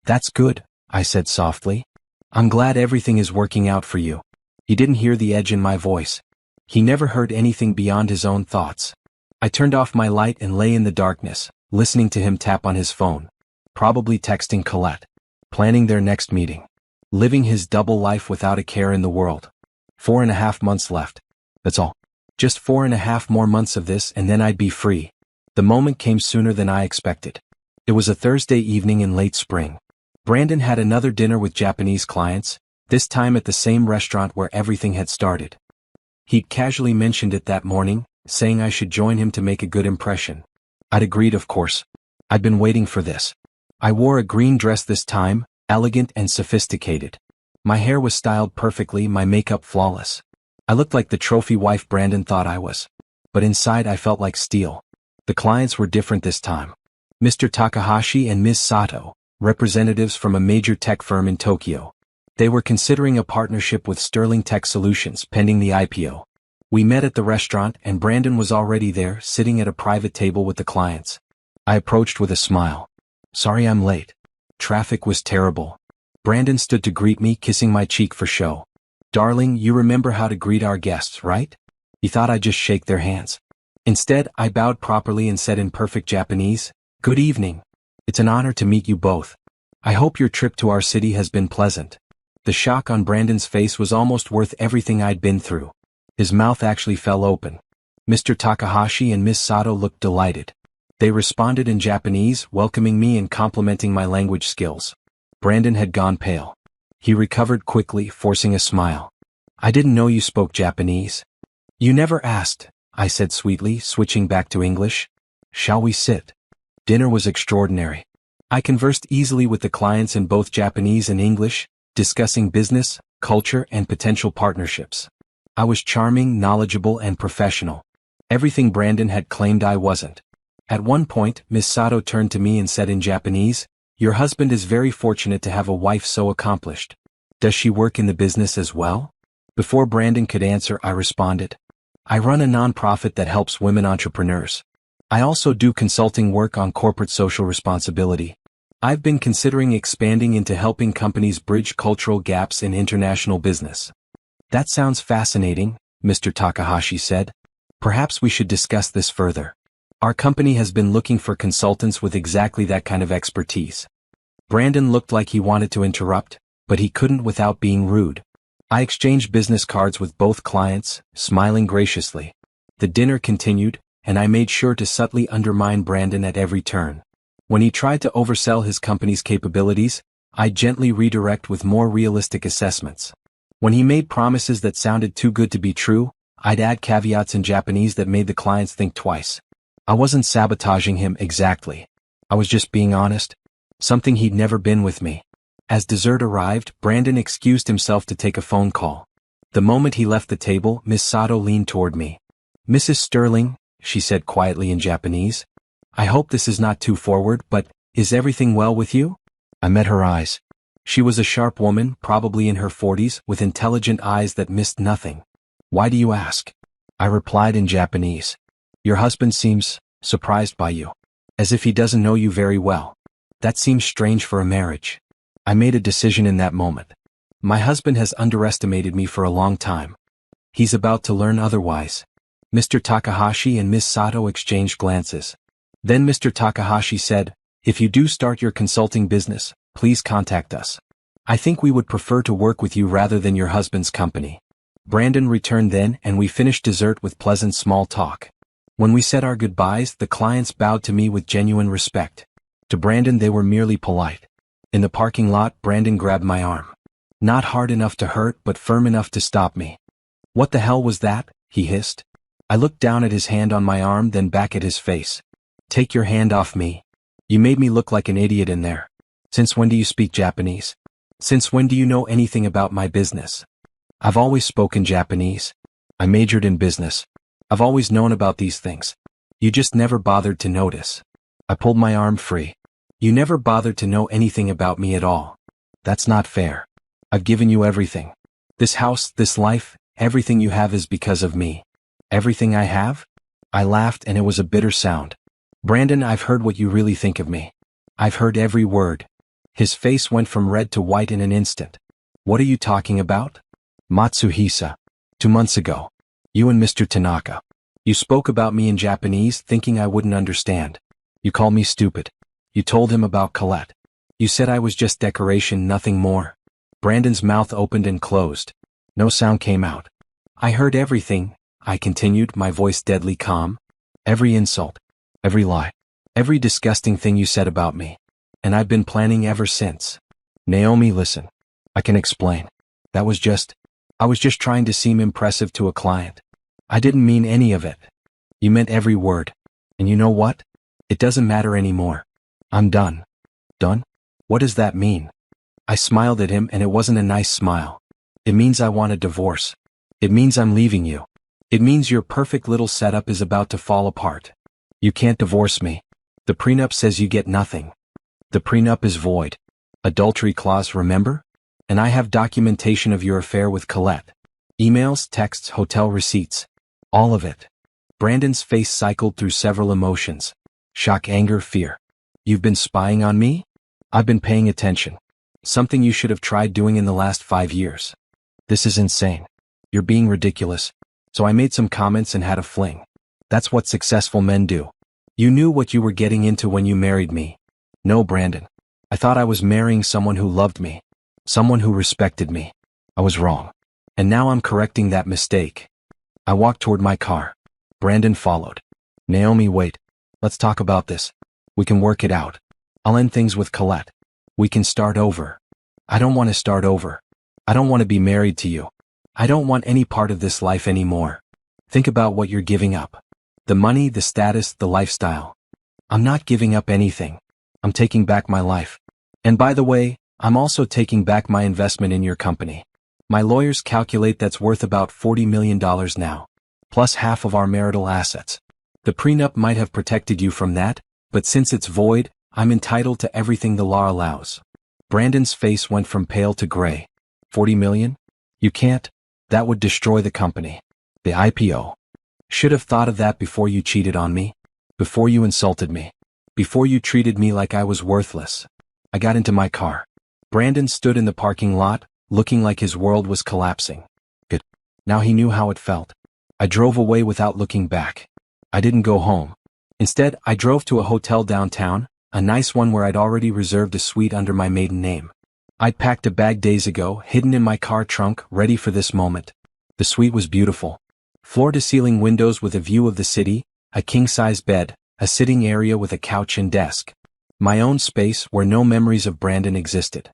That's good, I said softly. I'm glad everything is working out for you. He didn't hear the edge in my voice. He never heard anything beyond his own thoughts. I turned off my light and lay in the darkness, listening to him tap on his phone. Probably texting Colette. Planning their next meeting. living his double life without a care in the world. 4.5 months left. That's all. Just 4.5 more months of this and then I'd be free. The moment came sooner than I expected. It was a Thursday evening in late spring. Brandon had another dinner with Japanese clients, this time at the same restaurant where everything had started. He'd casually mentioned it that morning, saying I should join him to make a good impression. I'd agreed, of course. I'd been waiting for this. I wore a green dress this time, elegant and sophisticated. My hair was styled perfectly, my makeup flawless. I looked like the trophy wife Brandon thought I was. But inside I felt like steel. The clients were different this time. Mr. Takahashi and Ms. Sato, representatives from a major tech firm in Tokyo. They were considering a partnership with Sterling Tech Solutions pending the IPO. We met at the restaurant and Brandon was already there, sitting at a private table with the clients. I approached with a smile. Sorry I'm late. Traffic was terrible. Brandon stood to greet me, kissing my cheek for show. Darling, you remember how to greet our guests, right? He thought I'd just shake their hands. Instead, I bowed properly and said in perfect Japanese, Good evening. It's an honor to meet you both. I hope your trip to our city has been pleasant. The shock on Brandon's face was almost worth everything I'd been through. His mouth actually fell open. Mr. Takahashi and Ms. Sato looked delighted. They responded in Japanese, welcoming me and complimenting my language skills. Brandon had gone pale. He recovered quickly, forcing a smile. I didn't know you spoke Japanese. You never asked, I said sweetly, switching back to English. Shall we sit? Dinner was extraordinary. I conversed easily with the clients in both Japanese and English, discussing business, culture, and potential partnerships. I was charming, knowledgeable, and professional. Everything Brandon had claimed I wasn't. At one point, Ms. Sato turned to me and said in Japanese, Your husband is very fortunate to have a wife so accomplished. Does she work in the business as well? Before Brandon could answer, I responded. I run a nonprofit that helps women entrepreneurs. I also do consulting work on corporate social responsibility. I've been considering expanding into helping companies bridge cultural gaps in international business. That sounds fascinating, Mr. Takahashi said. Perhaps we should discuss this further. Our company has been looking for consultants with exactly that kind of expertise. Brandon looked like he wanted to interrupt, but he couldn't without being rude. I exchanged business cards with both clients, smiling graciously. The dinner continued, and I made sure to subtly undermine Brandon at every turn. When he tried to oversell his company's capabilities, I gently redirect with more realistic assessments. When he made promises that sounded too good to be true, I'd add caveats in Japanese that made the clients think twice. I wasn't sabotaging him exactly. I was just being honest, something he'd never been with me. As dessert arrived, Brandon excused himself to take a phone call. The moment he left the table, Miss Sato leaned toward me. Mrs. Sterling, she said quietly in Japanese, I hope this is not too forward, but is everything well with you? I met her eyes. She was a sharp woman, probably in her 40s, with intelligent eyes that missed nothing. Why do you ask? I replied in Japanese. Your husband seems surprised by you. As if he doesn't know you very well. That seems strange for a marriage. I made a decision in that moment. My husband has underestimated me for a long time. He's about to learn otherwise. Mr. Takahashi and Ms. Sato exchanged glances. Then Mr. Takahashi said, If you do start your consulting business, please contact us. I think we would prefer to work with you rather than your husband's company. Brandon returned then and we finished dessert with pleasant small talk. When we said our goodbyes, the clients bowed to me with genuine respect. To Brandon they were merely polite. In the parking lot, Brandon grabbed my arm. Not hard enough to hurt, but firm enough to stop me. What the hell was that? He hissed. I looked down at his hand on my arm, then back at his face. Take your hand off me. You made me look like an idiot in there. Since when do you speak Japanese? Since when do you know anything about my business? I've always spoken Japanese. I majored in business. I've always known about these things. You just never bothered to notice. I pulled my arm free. You never bothered to know anything about me at all. That's not fair. I've given you everything. This house, this life, everything you have is because of me. Everything I have? I laughed and it was a bitter sound. Brandon, I've heard what you really think of me. I've heard every word. His face went from red to white in an instant. What are you talking about? Matsuhisa. 2 months ago. You and Mr. Tanaka. You spoke about me in Japanese, thinking I wouldn't understand. You called me stupid. You told him about Colette. You said I was just decoration, nothing more. Brandon's mouth opened and closed. No sound came out. I heard everything, I continued, my voice deadly calm. Every insult. Every lie. Every disgusting thing you said about me. And I've been planning ever since. Naomi, listen. I can explain. I was just trying to seem impressive to a client. I didn't mean any of it. You meant every word. And you know what? It doesn't matter anymore. I'm done. Done? What does that mean? I smiled at him, and it wasn't a nice smile. It means I want a divorce. It means I'm leaving you. It means your perfect little setup is about to fall apart. You can't divorce me. The prenup says you get nothing. The prenup is void. Adultery clause, remember? And I have documentation of your affair with Colette. Emails, texts, hotel receipts. All of it. Brandon's face cycled through several emotions. Shock, anger, fear. You've been spying on me? I've been paying attention. Something you should have tried doing in the last 5 years. This is insane. You're being ridiculous. So I made some comments and had a fling. That's what successful men do. You knew what you were getting into when you married me. No, Brandon. I thought I was marrying someone who loved me. Someone who respected me. I was wrong. And now I'm correcting that mistake. I walked toward my car. Brandon followed. Naomi, wait. Let's talk about this. We can work it out. I'll end things with Colette. We can start over. I don't want to start over. I don't want to be married to you. I don't want any part of this life anymore. Think about what you're giving up. The money, the status, the lifestyle. I'm not giving up anything. I'm taking back my life. And by the way, I'm also taking back my investment in your company. My lawyers calculate that's worth about $40 million now, plus half of our marital assets. The prenup might have protected you from that, but since it's void, I'm entitled to everything the law allows. Brandon's face went from pale to gray. 40 million? You can't. That would destroy the company. The IPO. Should have thought of that before you cheated on me. Before you insulted me. Before you treated me like I was worthless. I got into my car. Brandon stood in the parking lot, looking like his world was collapsing. Good. Now he knew how it felt. I drove away without looking back. I didn't go home. Instead, I drove to a hotel downtown, a nice one where I'd already reserved a suite under my maiden name. I'd packed a bag days ago, hidden in my car trunk, ready for this moment. The suite was beautiful. Floor-to-ceiling windows with a view of the city, a king-size bed, a sitting area with a couch and desk. My own space where no memories of Brandon existed.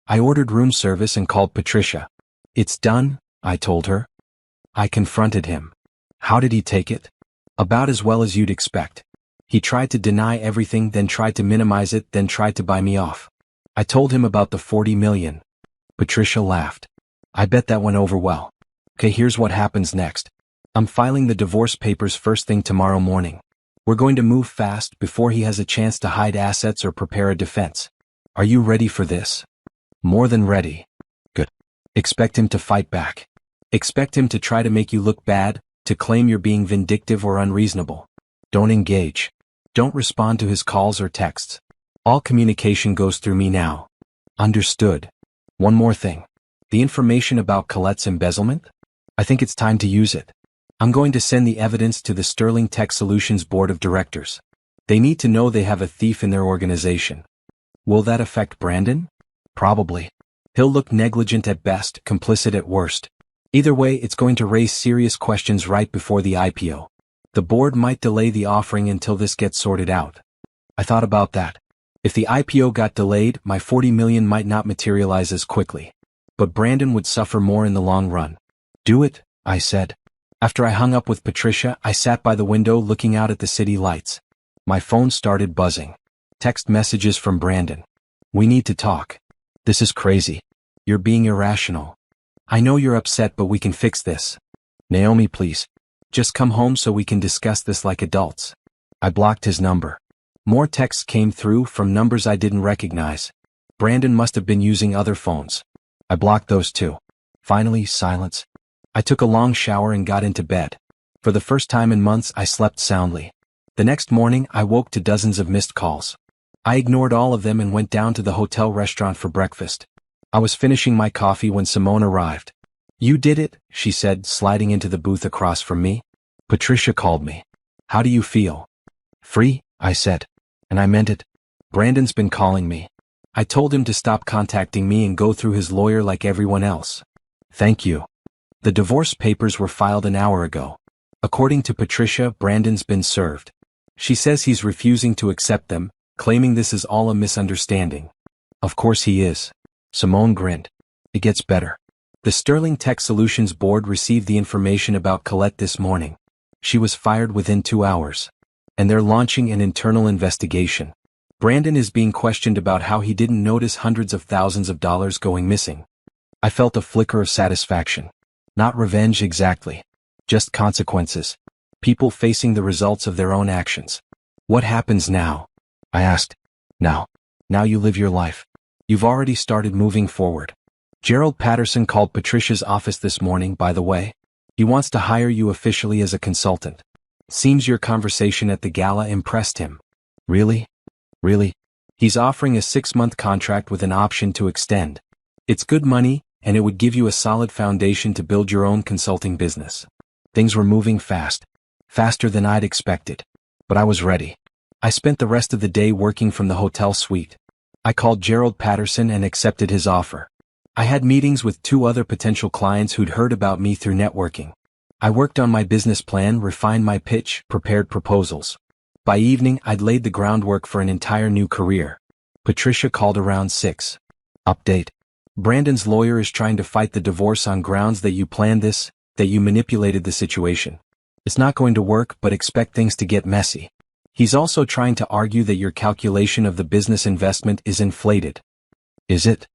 I ordered room service and called Patricia. It's done, I told her. I confronted him. How did he take it? About as well as you'd expect. He tried to deny everything, then tried to minimize it, then tried to buy me off. I told him about the 40 million. Patricia laughed. I bet that went over well. Okay, here's what happens next. I'm filing the divorce papers first thing tomorrow morning. We're going to move fast before he has a chance to hide assets or prepare a defense. Are you ready for this? More than ready. Good. Expect him to fight back. Expect him to try to make you look bad, to claim you're being vindictive or unreasonable. Don't engage. Don't respond to his calls or texts. All communication goes through me now. Understood. One more thing. The information about Colette's embezzlement? I think it's time to use it. I'm going to send the evidence to the Sterling Tech Solutions Board of Directors. They need to know they have a thief in their organization. Will that affect Brandon? Probably. He'll look negligent at best, complicit at worst. Either way, it's going to raise serious questions right before the IPO. The board might delay the offering until this gets sorted out. I thought about that. If the IPO got delayed, my 40 million might not materialize as quickly. But Brandon would suffer more in the long run. Do it, I said. After I hung up with Patricia, I sat by the window looking out at the city lights. My phone started buzzing. Text messages from Brandon. We need to talk. This is crazy. You're being irrational. I know you're upset, but we can fix this. Naomi, please. Just come home so we can discuss this like adults. I blocked his number. More texts came through from numbers I didn't recognize. Brandon must have been using other phones. I blocked those too. Finally, silence. I took a long shower and got into bed. For the first time in months, I slept soundly. The next morning, I woke to dozens of missed calls. I ignored all of them and went down to the hotel restaurant for breakfast. I was finishing my coffee when Simone arrived. You did it, she said, sliding into the booth across from me. Patricia called me. How do you feel? Free, I said. And I meant it. Brandon's been calling me. I told him to stop contacting me and go through his lawyer like everyone else. Thank you. The divorce papers were filed an hour ago. According to Patricia, Brandon's been served. She says he's refusing to accept them, claiming this is all a misunderstanding. Of course he is. Simone grinned. It gets better. The Sterling Tech Solutions board received the information about Colette this morning. She was fired within 2 hours. And they're launching an internal investigation. Brandon is being questioned about how he didn't notice hundreds of thousands of dollars going missing. I felt a flicker of satisfaction. Not revenge exactly. Just consequences. People facing the results of their own actions. What happens now? I asked. Now you live your life. You've already started moving forward. Gerald Patterson called Patricia's office this morning, by the way. He wants to hire you officially as a consultant. Seems your conversation at the gala impressed him. Really? Really? He's offering a 6-month contract with an option to extend. It's good money, and it would give you a solid foundation to build your own consulting business. Things were moving fast. Faster than I'd expected. But I was ready. I spent the rest of the day working from the hotel suite. I called Gerald Patterson and accepted his offer. I had meetings with 2 other potential clients who'd heard about me through networking. I worked on my business plan, refined my pitch, prepared proposals. By evening, I'd laid the groundwork for an entire new career. Patricia called around 6. Update. Brandon's lawyer is trying to fight the divorce on grounds that you planned this, that you manipulated the situation. It's not going to work, but expect things to get messy. He's also trying to argue that your calculation of the business investment is inflated. Is it?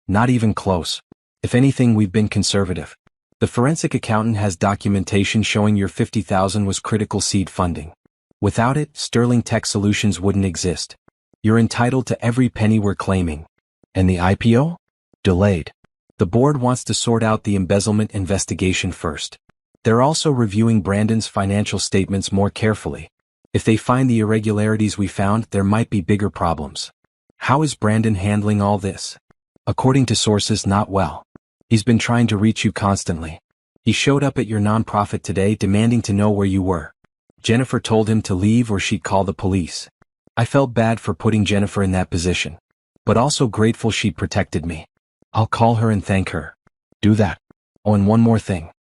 Not even close. If anything, we've been conservative. The forensic accountant has documentation showing your $50,000 was critical seed funding. Without it, Sterling Tech Solutions wouldn't exist. You're entitled to every penny we're claiming. And the IPO? Delayed. The board wants to sort out the embezzlement investigation first. They're also reviewing Brandon's financial statements more carefully. If they find the irregularities we found, there might be bigger problems. How is Brandon handling all this? According to sources, not well. He's been trying to reach you constantly. He showed up at your nonprofit today demanding to know where you were. Jennifer told him to leave or she'd call the police. I felt bad for putting Jennifer in that position, but also grateful she protected me. I'll call her and thank her. Do that. Oh, and one more thing.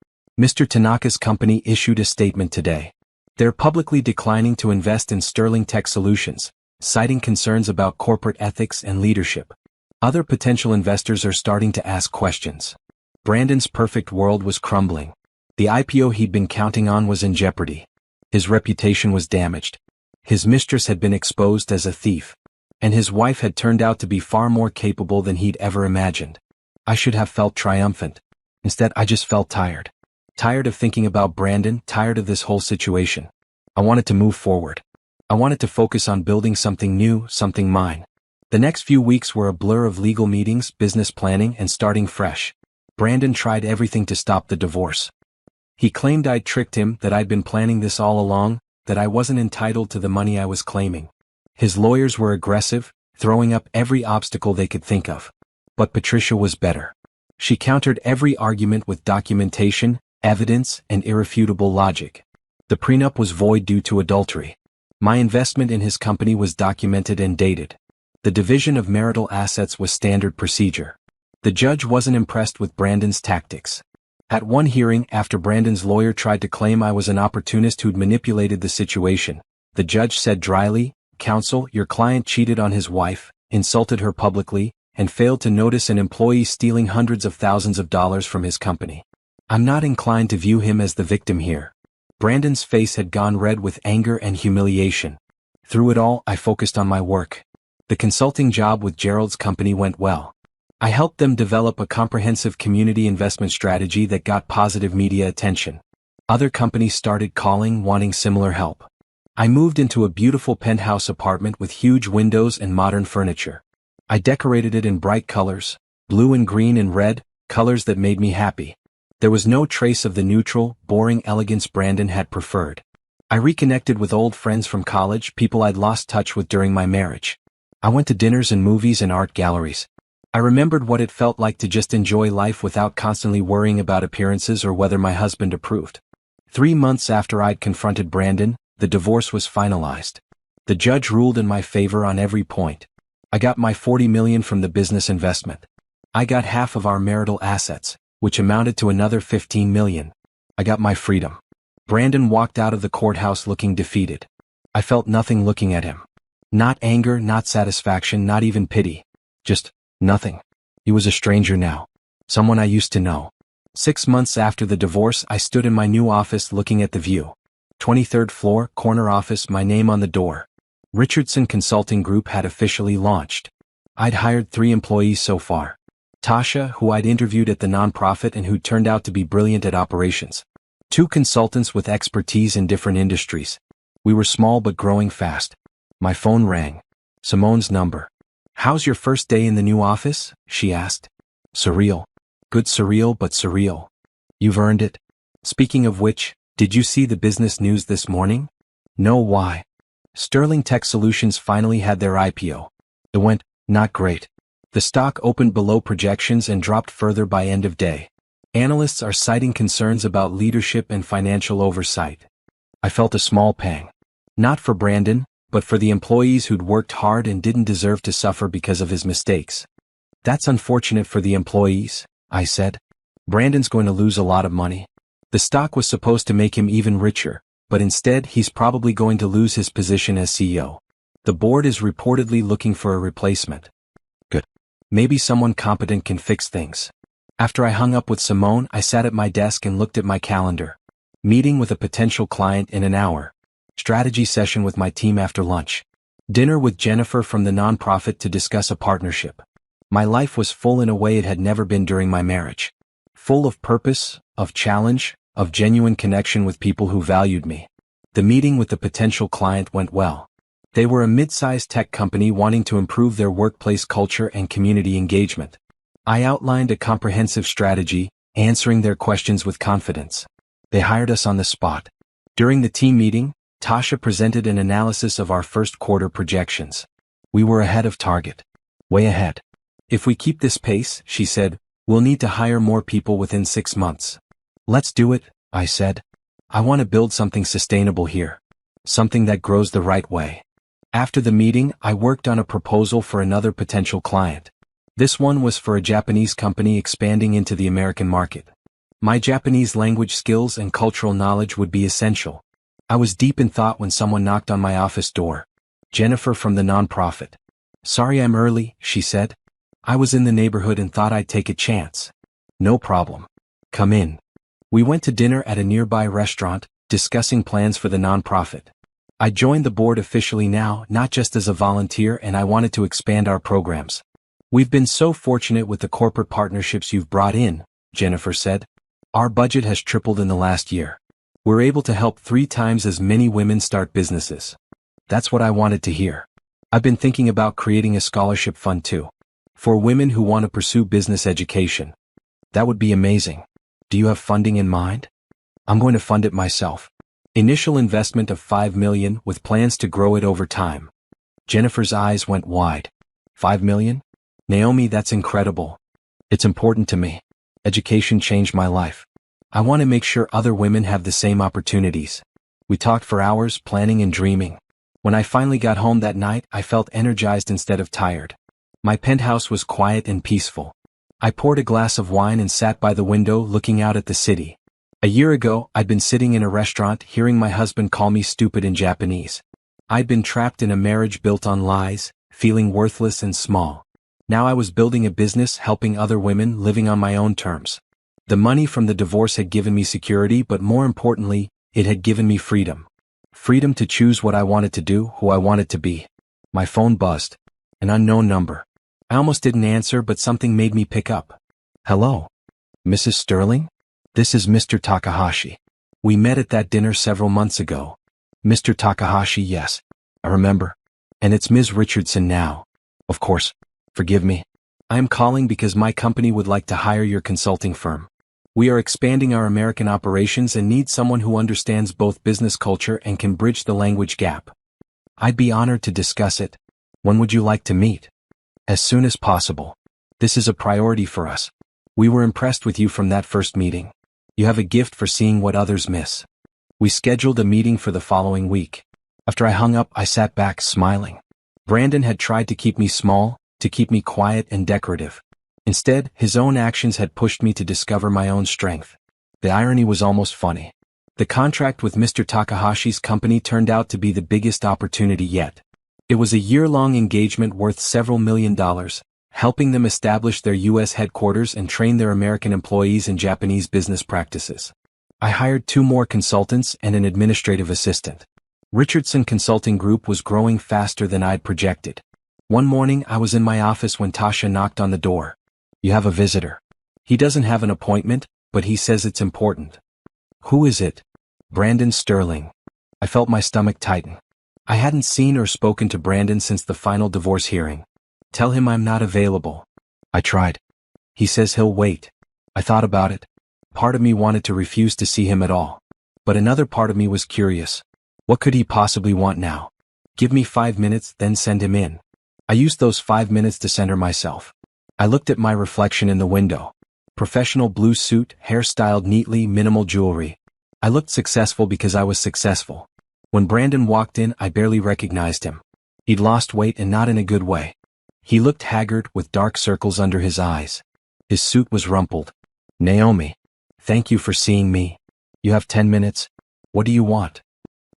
Mr. Tanaka's company issued a statement today. They're publicly declining to invest in Sterling Tech Solutions, citing concerns about corporate ethics and leadership. Other potential investors are starting to ask questions. Brandon's perfect world was crumbling. The IPO he'd been counting on was in jeopardy. His reputation was damaged. His mistress had been exposed as a thief. And his wife had turned out to be far more capable than he'd ever imagined. I should have felt triumphant. Instead, I just felt tired. Tired of thinking about Brandon, tired of this whole situation. I wanted to move forward. I wanted to focus on building something new, something mine. The next few weeks were a blur of legal meetings, business planning, and starting fresh. Brandon tried everything to stop the divorce. He claimed I'd tricked him, that I'd been planning this all along, that I wasn't entitled to the money I was claiming. His lawyers were aggressive, throwing up every obstacle they could think of. But Patricia was better. She countered every argument with documentation, evidence, and irrefutable logic. The prenup was void due to adultery. My investment in his company was documented and dated. The division of marital assets was standard procedure. The judge wasn't impressed with Brandon's tactics. At one hearing, after Brandon's lawyer tried to claim I was an opportunist who'd manipulated the situation, the judge said dryly, "Counsel, your client cheated on his wife, insulted her publicly, and failed to notice an employee stealing hundreds of thousands of dollars from his company. I'm not inclined to view him as the victim here." Brandon's face had gone red with anger and humiliation. Through it all, I focused on my work. The consulting job with Gerald's company went well. I helped them develop a comprehensive community investment strategy that got positive media attention. Other companies started calling, wanting similar help. I moved into a beautiful penthouse apartment with huge windows and modern furniture. I decorated it in bright colors, blue and green and red, colors that made me happy. There was no trace of the neutral, boring elegance Brandon had preferred. I reconnected with old friends from college, people I'd lost touch with during my marriage. I went to dinners and movies and art galleries. I remembered what it felt like to just enjoy life without constantly worrying about appearances or whether my husband approved. 3 months after I'd confronted Brandon, the divorce was finalized. The judge ruled in my favor on every point. I got my 40 million from the business investment. I got half of our marital assets, which amounted to another 15 million. I got my freedom. Brandon walked out of the courthouse looking defeated. I felt nothing looking at him. Not anger, not satisfaction, not even pity. Just nothing. He was a stranger now. Someone I used to know. 6 months after the divorce, I stood in my new office looking at the view. 23rd floor, corner office, my name on the door. Richardson Consulting Group had officially launched. I'd hired 3 employees so far. Tasha, who I'd interviewed at the nonprofit and who turned out to be brilliant at operations. 2 consultants with expertise in different industries. We were small but growing fast. My phone rang. Simone's number. "How's your first day in the new office?" she asked. "Surreal. Good surreal but surreal. You've earned it. Speaking of which, did you see the business news this morning?" "No, why?" "Sterling Tech Solutions finally had their IPO. It went, not great. The stock opened below projections and dropped further by end of day. Analysts are citing concerns about leadership and financial oversight." I felt a small pang. Not for Brandon, but for the employees who'd worked hard and didn't deserve to suffer because of his mistakes. "That's unfortunate for the employees," I said. "Brandon's going to lose a lot of money. The stock was supposed to make him even richer, but instead he's probably going to lose his position as CEO. The board is reportedly looking for a replacement." Good. Maybe someone competent can fix things. After I hung up with Simone, I sat at my desk and looked at my calendar. Meeting with a potential client in an hour. Strategy session with my team after lunch. Dinner with Jennifer from the nonprofit to discuss a partnership. My life was full in a way it had never been during my marriage. Full of purpose, of challenge, of genuine connection with people who valued me. The meeting with the potential client went well. They were a mid-sized tech company wanting to improve their workplace culture and community engagement. I outlined a comprehensive strategy, answering their questions with confidence. They hired us on the spot. During the team meeting, Tasha presented an analysis of our first quarter projections. We were ahead of target. Way ahead. "If we keep this pace," she said, "we'll need to hire more people within 6 months." "Let's do it," I said. "I want to build something sustainable here. Something that grows the right way." After the meeting, I worked on a proposal for another potential client. This one was for a Japanese company expanding into the American market. My Japanese language skills and cultural knowledge would be essential. I was deep in thought when someone knocked on my office door. Jennifer from the nonprofit. "Sorry I'm early," she said. "I was in the neighborhood and thought I'd take a chance." "No problem. Come in." We went to dinner at a nearby restaurant, discussing plans for the nonprofit. I joined the board officially now, not just as a volunteer, and I wanted to expand our programs. "We've been so fortunate with the corporate partnerships you've brought in," Jennifer said. "Our budget has tripled in the last year. We're able to help 3 times as many women start businesses." That's what I wanted to hear. I've been thinking about creating a scholarship fund too. For women who want to pursue business education. That would be amazing. Do you have funding in mind? I'm going to fund it myself. Initial investment of 5 million with plans to grow it over time. Jennifer's eyes went wide. 5 million? Naomi, that's incredible. It's important to me. Education changed my life. I want to make sure other women have the same opportunities. We talked for hours, planning and dreaming. When I finally got home that night, I felt energized instead of tired. My penthouse was quiet and peaceful. I poured a glass of wine and sat by the window looking out at the city. A year ago, I'd been sitting in a restaurant hearing my husband call me stupid in Japanese. I'd been trapped in a marriage built on lies, feeling worthless and small. Now I was building a business helping other women living on my own terms. The money from the divorce had given me security, but more importantly, it had given me freedom. Freedom to choose what I wanted to do, who I wanted to be. My phone buzzed. An unknown number. I almost didn't answer, but something made me pick up. "Hello? Mrs. Sterling? This is Mr. Takahashi. We met at that dinner several months ago." "Mr. Takahashi, yes. I remember. And it's Ms. Richardson now. Of course. Forgive me. I am calling because my company would like to hire your consulting firm. We are expanding our American operations and need someone who understands both business culture and can bridge the language gap. I'd be honored to discuss it. When would you like to meet?" "As soon as possible. This is a priority for us. We were impressed with you from that first meeting. You have a gift for seeing what others miss." We scheduled a meeting for the following week. After I hung up, I sat back, smiling. Brandon had tried to keep me small, to keep me quiet and decorative. Instead, his own actions had pushed me to discover my own strength. The irony was almost funny. The contract with Mr. Takahashi's company turned out to be the biggest opportunity yet. It was a year-long engagement worth several $1 million, helping them establish their U.S. headquarters and train their American employees in Japanese business practices. I hired 2 more consultants and an administrative assistant. Richardson Consulting Group was growing faster than I'd projected. One morning I was in my office when Tasha knocked on the door. "You have a visitor. He doesn't have an appointment, but he says it's important." "Who is it?" "Brandon Sterling." I felt my stomach tighten. I hadn't seen or spoken to Brandon since the final divorce hearing. "Tell him I'm not available." I tried. "He says he'll wait." I thought about it. Part of me wanted to refuse to see him at all. But another part of me was curious. What could he possibly want now? "Give me 5 minutes, then send him in." I used those 5 minutes to center myself. I looked at my reflection in the window. Professional blue suit, hair styled neatly, minimal jewelry. I looked successful because I was successful. When Brandon walked in, I barely recognized him. He'd lost weight and not in a good way. He looked haggard with dark circles under his eyes. His suit was rumpled. "Naomi, thank you for seeing me. You have 10 minutes? What do you want?"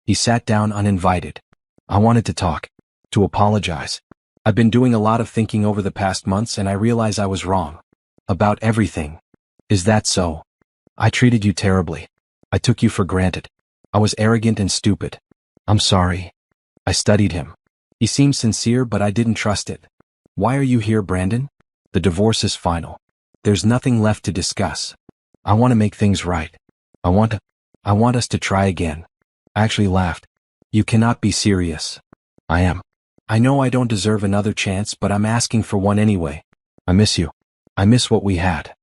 He sat down uninvited. "I wanted to talk. To apologize. I've been doing a lot of thinking over the past months and I realize I was wrong. About everything." "Is that so?" "I treated you terribly. I took you for granted. I was arrogant and stupid. I'm sorry." I studied him. He seemed sincere, but I didn't trust it. "Why are you here, Brandon?" "The divorce is final. There's nothing left to discuss. I want to make things right. I want us to try again." I actually laughed. "You cannot be serious." "I am. I know I don't deserve another chance, but I'm asking for one anyway. I miss you. I miss what we had.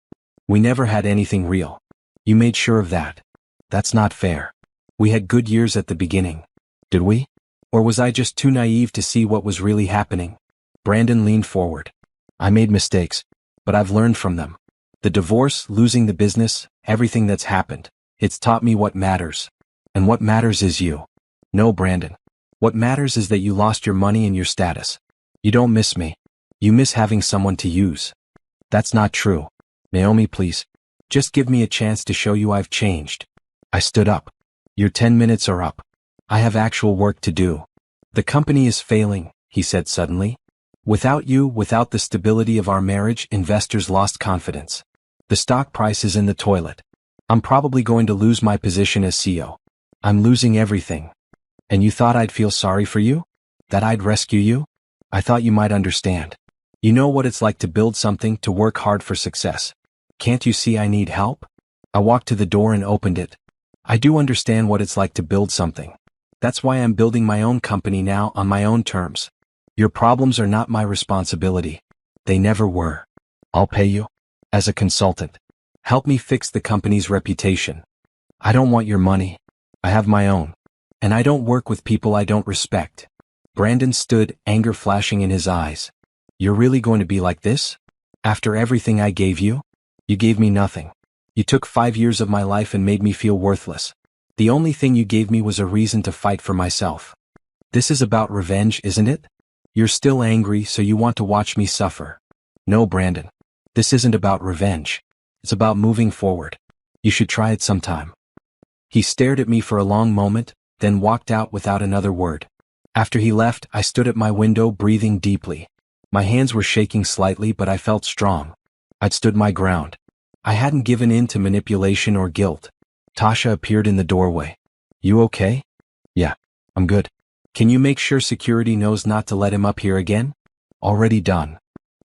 We never had anything real. You made sure of that. That's not fair. We had good years at the beginning. Did we? Or was I just too naive to see what was really happening?" Brandon leaned forward. "I made mistakes, but I've learned from them. The divorce, losing the business, everything that's happened. It's taught me what matters. And what matters is you." "No, Brandon. What matters is that you lost your money and your status. You don't miss me. You miss having someone to use." "That's not true. Naomi, please. Just give me a chance to show you I've changed." I stood up. "Your 10 minutes are up. I have actual work to do." "The company is failing," he said suddenly. "Without you, without the stability of our marriage, investors lost confidence. The stock price is in the toilet. I'm probably going to lose my position as CEO. I'm losing everything. And you thought I'd feel sorry for you? That I'd rescue you? I thought you might understand. You know what it's like to build something, to work hard for success. Can't you see I need help?" I walked to the door and opened it. "I do understand what it's like to build something. That's why I'm building my own company now on my own terms. Your problems are not my responsibility. They never were. I'll pay you. As a consultant. Help me fix the company's reputation. I don't want your money. I have my own. And I don't work with people I don't respect." Brandon stood, anger flashing in his eyes. "You're really going to be like this? After everything I gave you? You gave me nothing. You took 5 years of my life and made me feel worthless. The only thing you gave me was a reason to fight for myself. This is about revenge, isn't it? You're still angry, so you want to watch me suffer." "No, Brandon. This isn't about revenge. It's about moving forward. You should try it sometime." He stared at me for a long moment, then walked out without another word. After he left, I stood at my window breathing deeply. My hands were shaking slightly, but I felt strong. I'd stood my ground. I hadn't given in to manipulation or guilt. Tasha appeared in the doorway. "You okay?" "Yeah, I'm good. Can you make sure security knows not to let him up here again?" "Already done."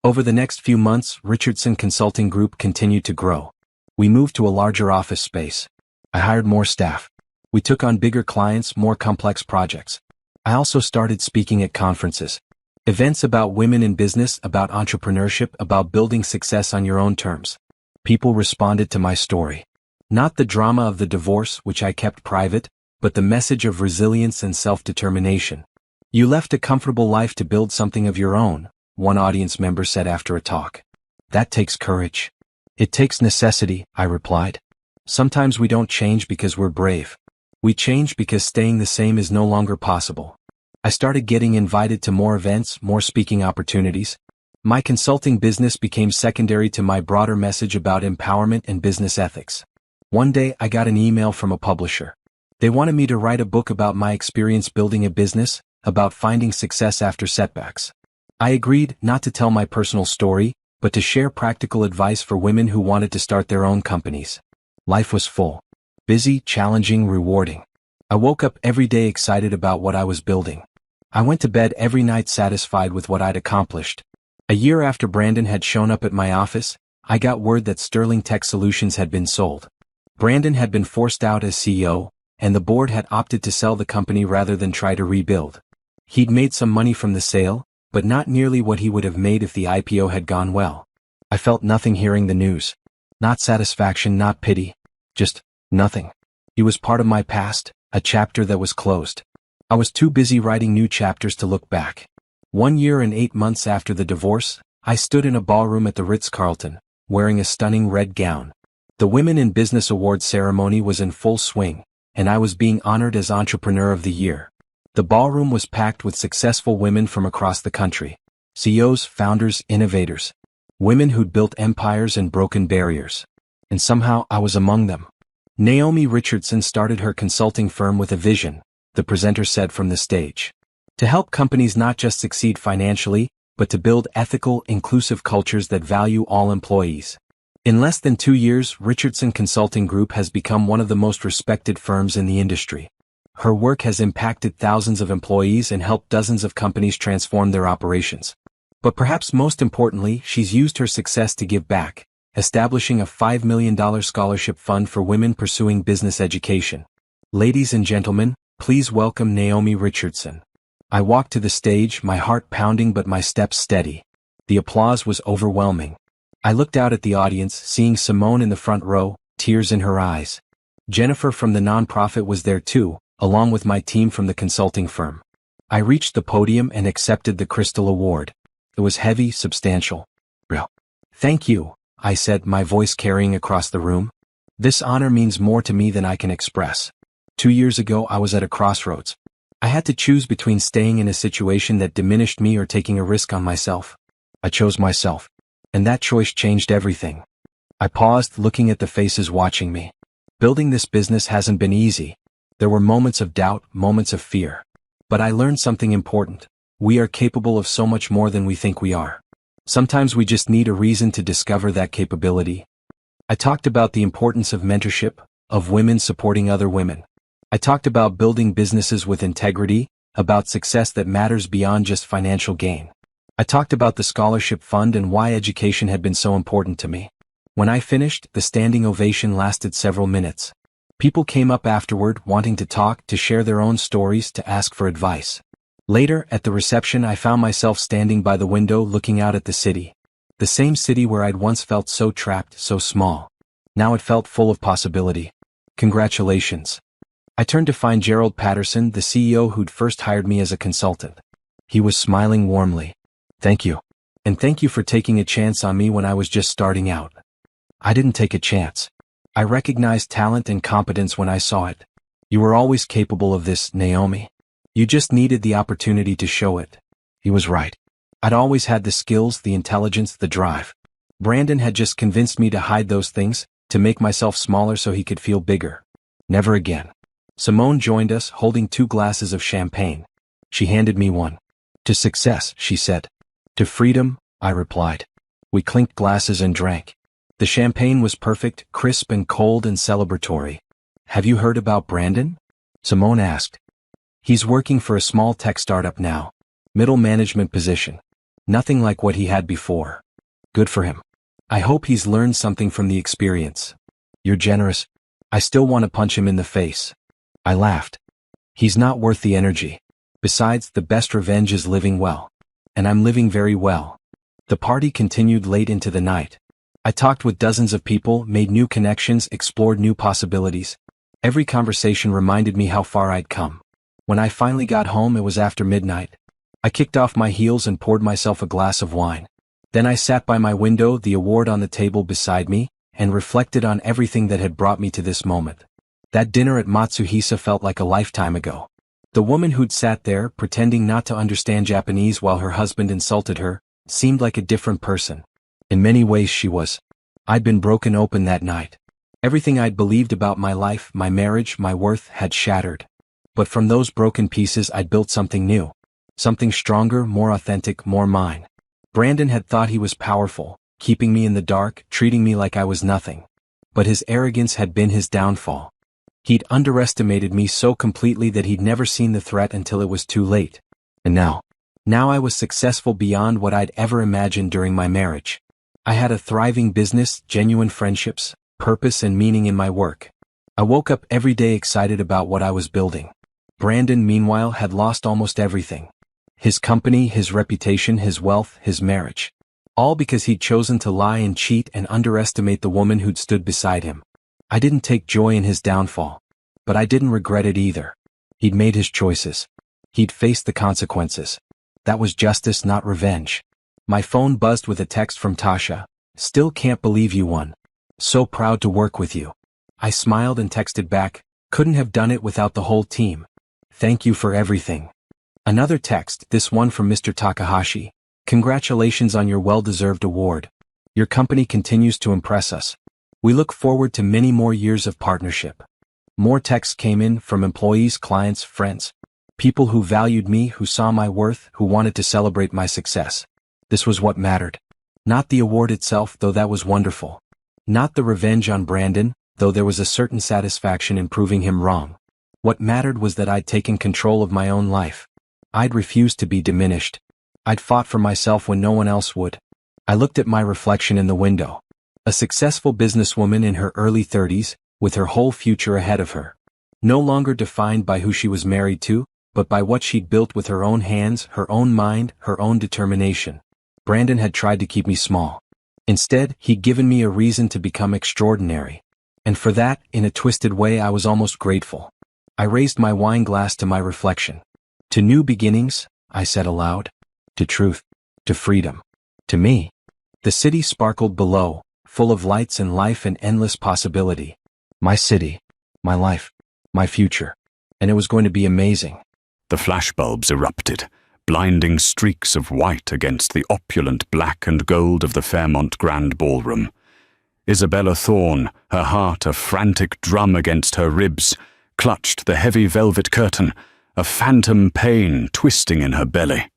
Over the next few months, Richardson Consulting Group continued to grow. We moved to a larger office space. I hired more staff. We took on bigger clients, more complex projects. I also started speaking at conferences. Events about women in business, about entrepreneurship, about building success on your own terms. People responded to my story. Not the drama of the divorce, which I kept private, but the message of resilience and self-determination. "You left a comfortable life to build something of your own," one audience member said after a talk. "That takes courage." "It takes necessity," I replied. "Sometimes we don't change because we're brave. We change because staying the same is no longer possible." I started getting invited to more events, more speaking opportunities. My consulting business became secondary to my broader message about empowerment and business ethics. One day I got an email from a publisher. They wanted me to write a book about my experience building a business, about finding success after setbacks. I agreed not to tell my personal story, but to share practical advice for women who wanted to start their own companies. Life was full. Busy, challenging, rewarding. I woke up every day excited about what I was building. I went to bed every night satisfied with what I'd accomplished. A year after Brandon had shown up at my office, I got word that Sterling Tech Solutions had been sold. Brandon had been forced out as CEO, and the board had opted to sell the company rather than try to rebuild. He'd made some money from the sale, but not nearly what he would have made if the IPO had gone well. I felt nothing hearing the news. Not satisfaction, not pity. Just nothing. He was part of my past, a chapter that was closed. I was too busy writing new chapters to look back. 1 year and 8 months after the divorce, I stood in a ballroom at the Ritz-Carlton, wearing a stunning red gown. The Women in Business Awards ceremony was in full swing, and I was being honored as Entrepreneur of the Year. The ballroom was packed with successful women from across the country. CEOs, founders, innovators. Women who'd built empires and broken barriers. And somehow I was among them. Naomi Richardson started her consulting firm with a vision, the presenter said from the stage. To help companies not just succeed financially, but to build ethical, inclusive cultures that value all employees. In less than 2 years, Richardson Consulting Group has become one of the most respected firms in the industry. Her work has impacted thousands of employees and helped dozens of companies transform their operations. But perhaps most importantly, she's used her success to give back, establishing a $5 million scholarship fund for women pursuing business education. Ladies and gentlemen, please welcome Naomi Richardson. I walked to the stage, my heart pounding but my steps steady. The applause was overwhelming. I looked out at the audience, seeing Simone in the front row, tears in her eyes. Jennifer from the nonprofit was there too, along with my team from the consulting firm. I reached the podium and accepted the Crystal Award. It was heavy, substantial. Real. Thank you, I said, my voice carrying across the room. This honor means more to me than I can express. 2 years ago I was at a crossroads. I had to choose between staying in a situation that diminished me or taking a risk on myself. I chose myself. And that choice changed everything. I paused, looking at the faces watching me. Building this business hasn't been easy. There were moments of doubt, moments of fear. But I learned something important. We are capable of so much more than we think we are. Sometimes we just need a reason to discover that capability. I talked about the importance of mentorship, of women supporting other women. I talked about building businesses with integrity, about success that matters beyond just financial gain. I talked about the scholarship fund and why education had been so important to me. When I finished, the standing ovation lasted several minutes. People came up afterward, wanting to talk, to share their own stories, to ask for advice. Later, at the reception, I found myself standing by the window looking out at the city. The same city where I'd once felt so trapped, so small. Now it felt full of possibility. Congratulations. I turned to find Gerald Patterson, the CEO who'd first hired me as a consultant. He was smiling warmly. Thank you. And thank you for taking a chance on me when I was just starting out. I didn't take a chance. I recognized talent and competence when I saw it. You were always capable of this, Naomi. You just needed the opportunity to show it. He was right. I'd always had the skills, the intelligence, the drive. Brandon had just convinced me to hide those things, to make myself smaller so he could feel bigger. Never again. Simone joined us, holding 2 glasses of champagne. She handed me one. To success, she said. To freedom, I replied. We clinked glasses and drank. The champagne was perfect, crisp and cold and celebratory. Have you heard about Brandon? Simone asked. He's working for a small tech startup now. Middle management position. Nothing like what he had before. Good for him. I hope he's learned something from the experience. You're generous. I still want to punch him in the face. I laughed. He's not worth the energy. Besides, the best revenge is living well. And I'm living very well. The party continued late into the night. I talked with dozens of people, made new connections, explored new possibilities. Every conversation reminded me how far I'd come. When I finally got home, it was after midnight. I kicked off my heels and poured myself a glass of wine. Then I sat by my window, the award on the table beside me, and reflected on everything that had brought me to this moment. That dinner at Matsuhisa felt like a lifetime ago. The woman who'd sat there, pretending not to understand Japanese while her husband insulted her, seemed like a different person. In many ways she was. I'd been broken open that night. Everything I'd believed about my life, my marriage, my worth had shattered. But from those broken pieces I'd built something new. Something stronger, more authentic, more mine. Brandon had thought he was powerful, keeping me in the dark, treating me like I was nothing. But his arrogance had been his downfall. He'd underestimated me so completely that he'd never seen the threat until it was too late. And now I was successful beyond what I'd ever imagined during my marriage. I had a thriving business, genuine friendships, purpose and meaning in my work. I woke up every day excited about what I was building. Brandon, meanwhile, had lost almost everything. His company, his reputation, his wealth, his marriage. All because he'd chosen to lie and cheat and underestimate the woman who'd stood beside him. I didn't take joy in his downfall. But I didn't regret it either. He'd made his choices. He'd faced the consequences. That was justice, not revenge. My phone buzzed with a text from Tasha. Still can't believe you won. So proud to work with you. I smiled and texted back, couldn't have done it without the whole team. Thank you for everything. Another text, this one from Mr. Takahashi. Congratulations on your well-deserved award. Your company continues to impress us. We look forward to many more years of partnership. More texts came in from employees, clients, friends. People who valued me, who saw my worth, who wanted to celebrate my success. This was what mattered. Not the award itself, though that was wonderful. Not the revenge on Brandon, though there was a certain satisfaction in proving him wrong. What mattered was that I'd taken control of my own life. I'd refused to be diminished. I'd fought for myself when no one else would. I looked at my reflection in the window. A successful businesswoman in her early 30s, with her whole future ahead of her. No longer defined by who she was married to, but by what she'd built with her own hands, her own mind, her own determination. Brandon had tried to keep me small. Instead, he'd given me a reason to become extraordinary. And for that, in a twisted way, I was almost grateful. I raised my wine glass to my reflection. To new beginnings, I said aloud. To truth. To freedom. To me. The city sparkled below, full of lights and life and endless possibility. My city. My life. My future. And it was going to be amazing. The flashbulbs erupted, blinding streaks of white against the opulent black and gold of the Fairmont Grand Ballroom. Isabella Thorne, her heart a frantic drum against her ribs, clutched the heavy velvet curtain, a phantom pain twisting in her belly.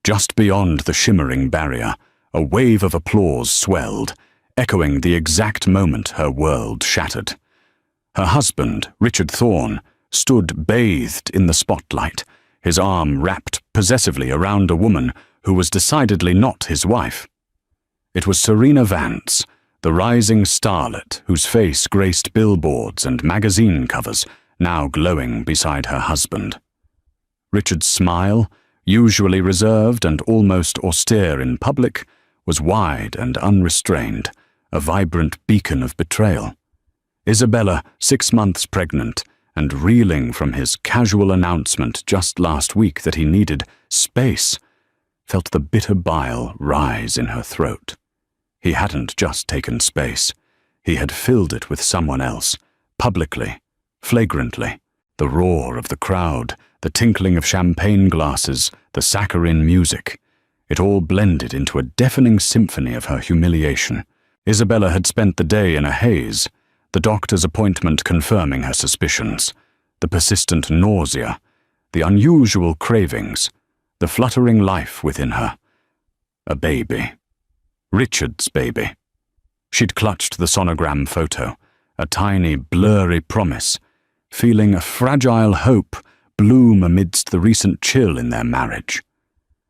Just beyond the shimmering barrier, a wave of applause swelled, echoing the exact moment her world shattered. Her husband, Richard Thorne, stood bathed in the spotlight, his arm wrapped possessively around a woman who was decidedly not his wife. It was Serena Vance, the rising starlet whose face graced billboards and magazine covers, now glowing beside her husband. Richard's smile, usually reserved and almost austere in public, was wide and unrestrained, a vibrant beacon of betrayal. Isabella, 6 months pregnant, and reeling from his casual announcement just last week that he needed space, felt the bitter bile rise in her throat. He hadn't just taken space. He had filled it with someone else, publicly, flagrantly. The roar of the crowd, the tinkling of champagne glasses, the saccharine music. It all blended into a deafening symphony of her humiliation. Isabella had spent the day in a haze, the doctor's appointment confirming her suspicions, the persistent nausea, the unusual cravings, the fluttering life within her. A baby. Richard's baby. She'd clutched the sonogram photo, a tiny, blurry promise, feeling a fragile hope bloom amidst the recent chill in their marriage.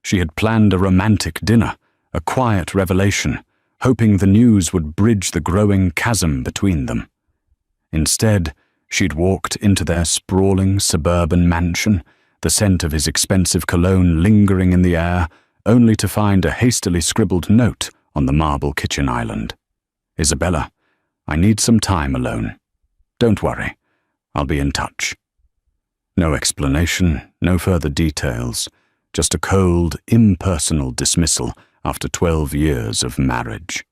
She had planned a romantic dinner, a quiet revelation, hoping the news would bridge the growing chasm between them. Instead, she'd walked into their sprawling suburban mansion, the scent of his expensive cologne lingering in the air, only to find a hastily scribbled note on the marble kitchen island. Isabella, I need some time alone. Don't worry, I'll be in touch. No explanation, no further details, just a cold, impersonal dismissal after 12 years of marriage.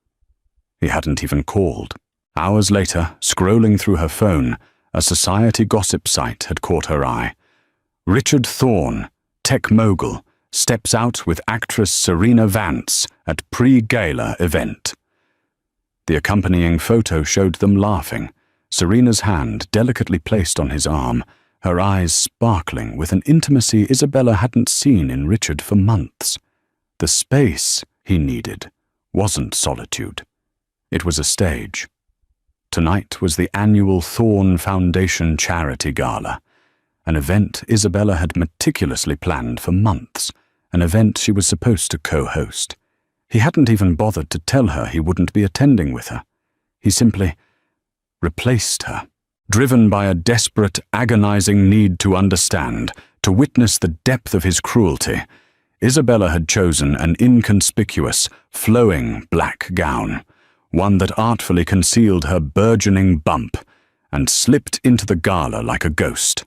He hadn't even called. Hours later, scrolling through her phone, a society gossip site had caught her eye. Richard Thorne, tech mogul, steps out with actress Serena Vance at pre-gala event. The accompanying photo showed them laughing, Serena's hand delicately placed on his arm, her eyes sparkling with an intimacy Isabella hadn't seen in Richard for months. The space he needed wasn't solitude. It was a stage. Tonight was the annual Thorne Foundation Charity Gala, an event Isabella had meticulously planned for months, an event she was supposed to co-host. He hadn't even bothered to tell her he wouldn't be attending with her. He simply replaced her, driven by a desperate, agonizing need to understand, to witness the depth of his cruelty. Isabella had chosen an inconspicuous, flowing black gown, one that artfully concealed her burgeoning bump, and slipped into the gala like a ghost.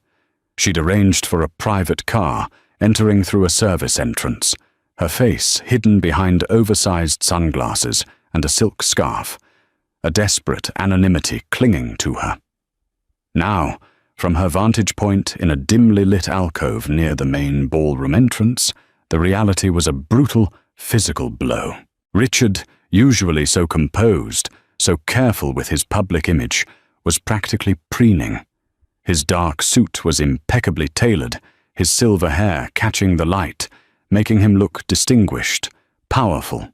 She'd arranged for a private car, entering through a service entrance, her face hidden behind oversized sunglasses and a silk scarf, a desperate anonymity clinging to her. Now, from her vantage point in a dimly lit alcove near the main ballroom entrance, the reality was a brutal, physical blow. Richard, usually so composed, so careful with his public image, was practically preening. His dark suit was impeccably tailored, his silver hair catching the light, making him look distinguished, powerful.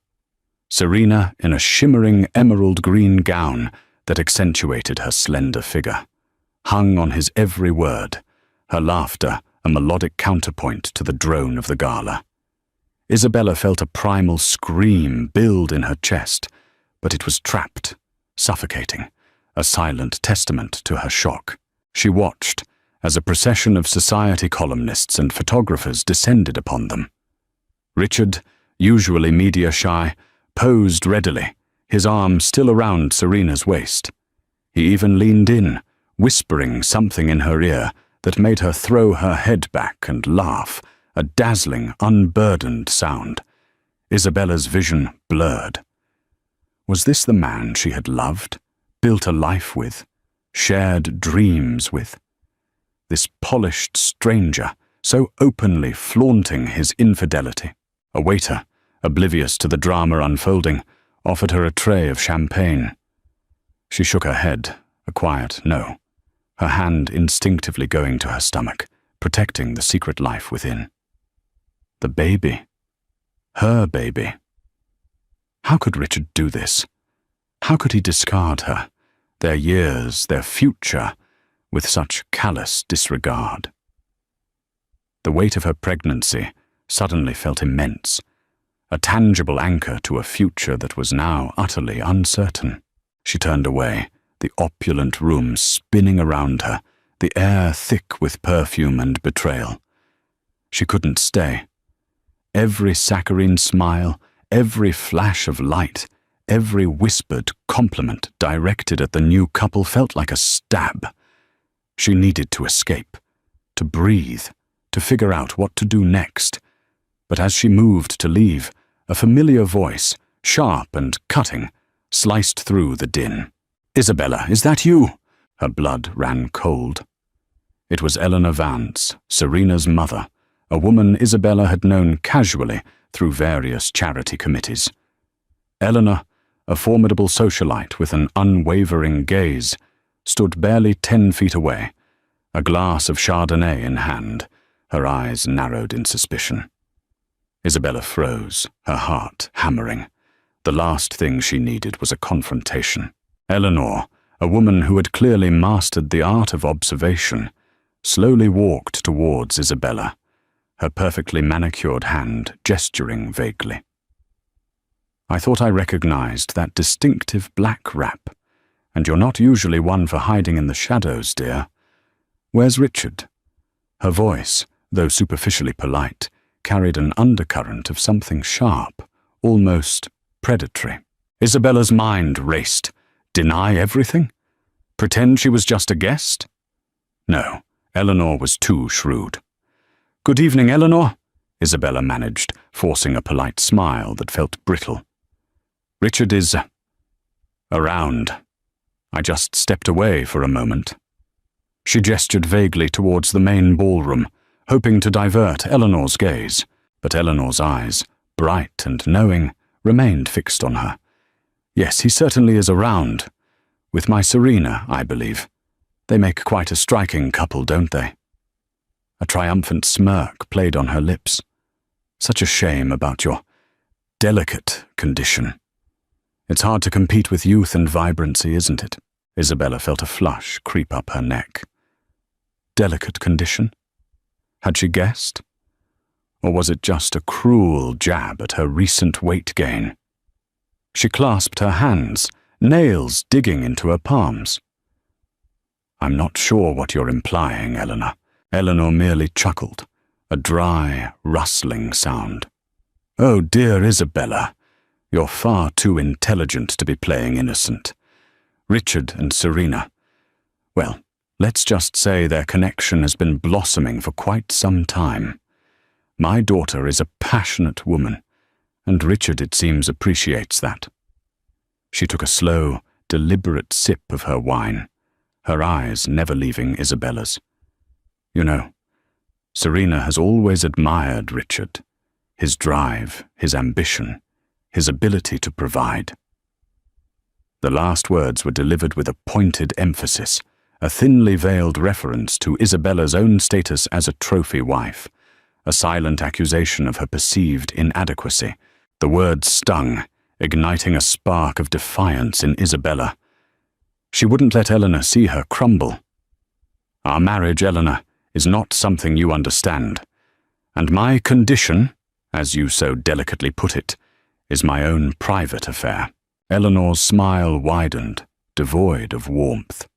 Serena in a shimmering emerald green gown that accentuated her slender figure, hung on his every word, her laughter a melodic counterpoint to the drone of the gala. Isabella felt a primal scream build in her chest, but it was trapped, suffocating, a silent testament to her shock. She watched as a procession of society columnists and photographers descended upon them. Richard, usually media-shy, posed readily, his arm still around Serena's waist. He even leaned in, whispering something in her ear that made her throw her head back and laugh, a dazzling, unburdened sound. Isabella's vision blurred. Was this the man she had loved, built a life with, shared dreams with? This polished stranger, so openly flaunting his infidelity. A waiter, oblivious to the drama unfolding, offered her a tray of champagne. She shook her head, a quiet no, her hand instinctively going to her stomach, protecting the secret life within. The baby. Her baby. How could Richard do this? How could he discard her, their years, their future, with such callous disregard? The weight of her pregnancy suddenly felt immense, a tangible anchor to a future that was now utterly uncertain. She turned away, the opulent room spinning around her, the air thick with perfume and betrayal. She couldn't stay. Every saccharine smile, every flash of light, every whispered compliment directed at the new couple felt like a stab. She needed to escape, to breathe, to figure out what to do next. But as she moved to leave, a familiar voice, sharp and cutting, sliced through the din. "Isabella, is that you?" Her blood ran cold. It was Eleanor Vance, Serena's mother, a woman Isabella had known casually through various charity committees. Eleanor, a formidable socialite with an unwavering gaze, stood barely 10 feet away, a glass of Chardonnay in hand, her eyes narrowed in suspicion. Isabella froze, her heart hammering. The last thing she needed was a confrontation. Eleanor, a woman who had clearly mastered the art of observation, slowly walked towards Isabella, her perfectly manicured hand gesturing vaguely. "I thought I recognized that distinctive black wrap, and you're not usually one for hiding in the shadows, dear. Where's Richard?" Her voice, though superficially polite, carried an undercurrent of something sharp, almost predatory. Isabella's mind raced. Deny everything? Pretend she was just a guest? No, Eleanor was too shrewd. "Good evening, Eleanor," Isabella managed, forcing a polite smile that felt brittle. "Richard is around. I just stepped away for a moment." She gestured vaguely towards the main ballroom, hoping to divert Eleanor's gaze, but Eleanor's eyes, bright and knowing, remained fixed on her. Yes, he certainly is around. With my Serena, I believe. They make quite a striking couple, don't they? A triumphant smirk played on her lips. Such a shame about your delicate condition. It's hard to compete with youth and vibrancy, isn't it? Isabella felt a flush creep up her neck. Delicate condition? Had she guessed? Or was it just a cruel jab at her recent weight gain? She clasped her hands, nails digging into her palms. I'm not sure what you're implying, Eleanor. Eleanor merely chuckled, a dry, rustling sound. Oh, dear Isabella, you're far too intelligent to be playing innocent. Richard and Serena, well, let's just say their connection has been blossoming for quite some time. My daughter is a passionate woman, and Richard, it seems, appreciates that. She took a slow, deliberate sip of her wine, her eyes never leaving Isabella's. You know, Serena has always admired Richard, his drive, his ambition, his ability to provide. The last words were delivered with a pointed emphasis, a thinly veiled reference to Isabella's own status as a trophy wife, a silent accusation of her perceived inadequacy. The words stung, igniting a spark of defiance in Isabella. She wouldn't let Eleanor see her crumble. Our marriage, Eleanor, is not something you understand, and my condition, as you so delicately put it, is my own private affair. Eleanor's smile widened, devoid of warmth.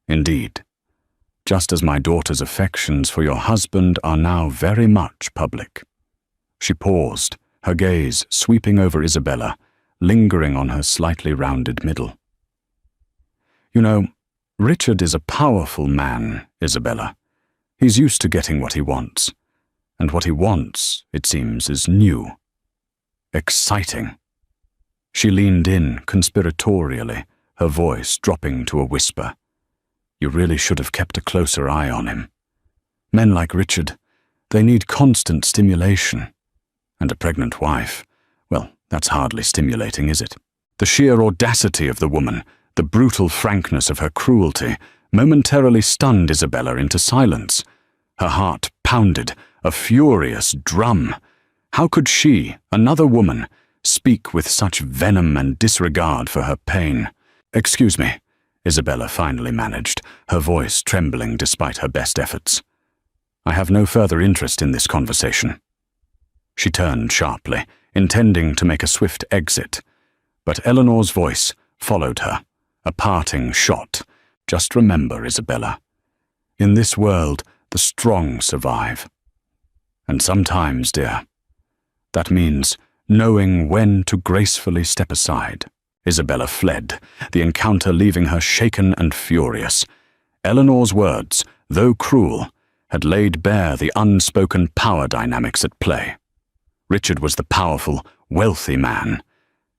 Indeed, just as my daughter's affections for your husband are now very much public. She paused, her gaze sweeping over Isabella, lingering on her slightly rounded middle. You know, Richard is a powerful man, Isabella. He's used to getting what he wants. And what he wants, it seems, is new. Exciting. She leaned in conspiratorially, her voice dropping to a whisper. You really should have kept a closer eye on him. Men like Richard, they need constant stimulation. And a pregnant wife, well, that's hardly stimulating, is it? The sheer audacity of the woman, the brutal frankness of her cruelty, momentarily stunned Isabella into silence. Her heart pounded, a furious drum. How could she, another woman, speak with such venom and disregard for her pain? Excuse me, Isabella finally managed, her voice trembling despite her best efforts. I have no further interest in this conversation. She turned sharply, intending to make a swift exit, but Eleanor's voice followed her, a parting shot. Just remember, Isabella, in this world, the strong survive. And sometimes, dear, that means knowing when to gracefully step aside. Isabella fled, the encounter leaving her shaken and furious. Eleanor's words, though cruel, had laid bare the unspoken power dynamics at play. Richard was the powerful, wealthy man,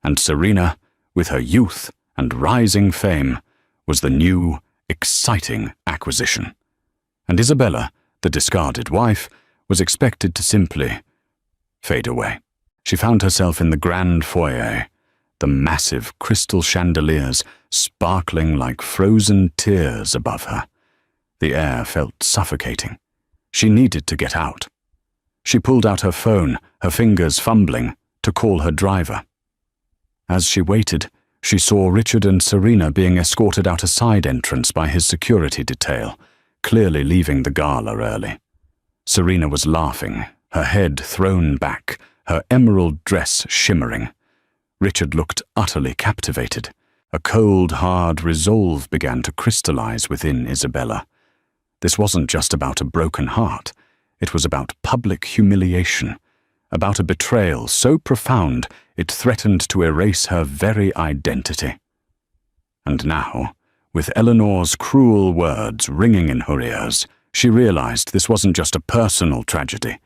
and Serena, with her youth and rising fame, was the new, exciting acquisition. And Isabella, the discarded wife, was expected to simply fade away. She found herself in the grand foyer, the massive crystal chandeliers sparkling like frozen tears above her. The air felt suffocating. She needed to get out. She pulled out her phone, her fingers fumbling, to call her driver. As she waited, she saw Richard and Serena being escorted out a side entrance by his security detail, clearly leaving the gala early. Serena was laughing, her head thrown back, her emerald dress shimmering. Richard looked utterly captivated. A cold, hard resolve began to crystallize within Isabella. This wasn't just about a broken heart. It was about public humiliation, about a betrayal so profound it threatened to erase her very identity. And now, with Eleanor's cruel words ringing in her ears, she realized this wasn't just a personal tragedy.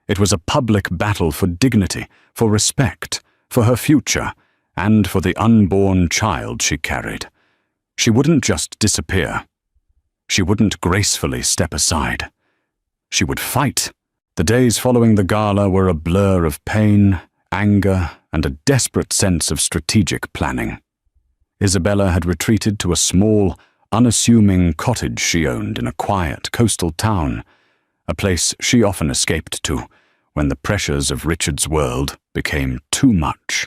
It was a public battle for dignity, for respect, for her future, and for the unborn child she carried. She wouldn't just disappear. She wouldn't gracefully step aside. She would fight The days following the gala were a blur of pain, anger, and a desperate sense of strategic planning. Isabella had retreated to a small, unassuming cottage she owned in a quiet coastal town, a place she often escaped to when the pressures of Richard's world became too much.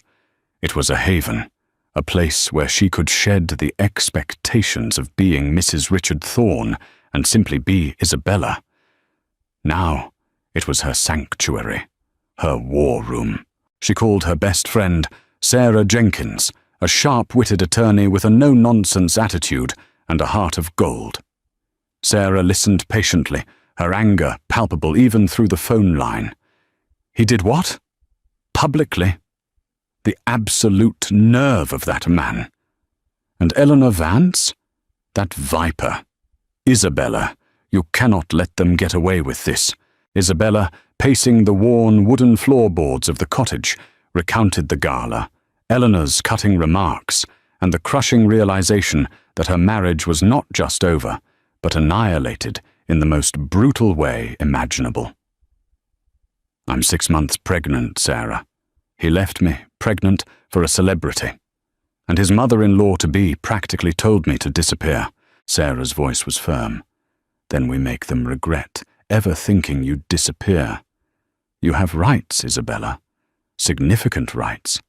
It was a haven, a place where she could shed the expectations of being Mrs. Richard Thorne and simply be Isabella. Now, it was her sanctuary, her war room. She called her best friend Sarah Jenkins, a sharp-witted attorney with a no-nonsense attitude and a heart of gold. Sarah listened patiently, her anger palpable even through the phone line. He did what? Publicly? The absolute nerve of that man. And Eleanor Vance? That viper. Isabella, you cannot let them get away with this. Isabella, pacing the worn wooden floorboards of the cottage, recounted the gala, Eleanor's cutting remarks, and the crushing realization that her marriage was not just over, but annihilated in the most brutal way imaginable. I'm 6 months pregnant, Sarah. He left me, pregnant, for a celebrity. And his mother-in-law-to-be practically told me to disappear. Sarah's voice was firm. Then we make them regret ever thinking you'd disappear. You have rights, Isabella. Significant rights.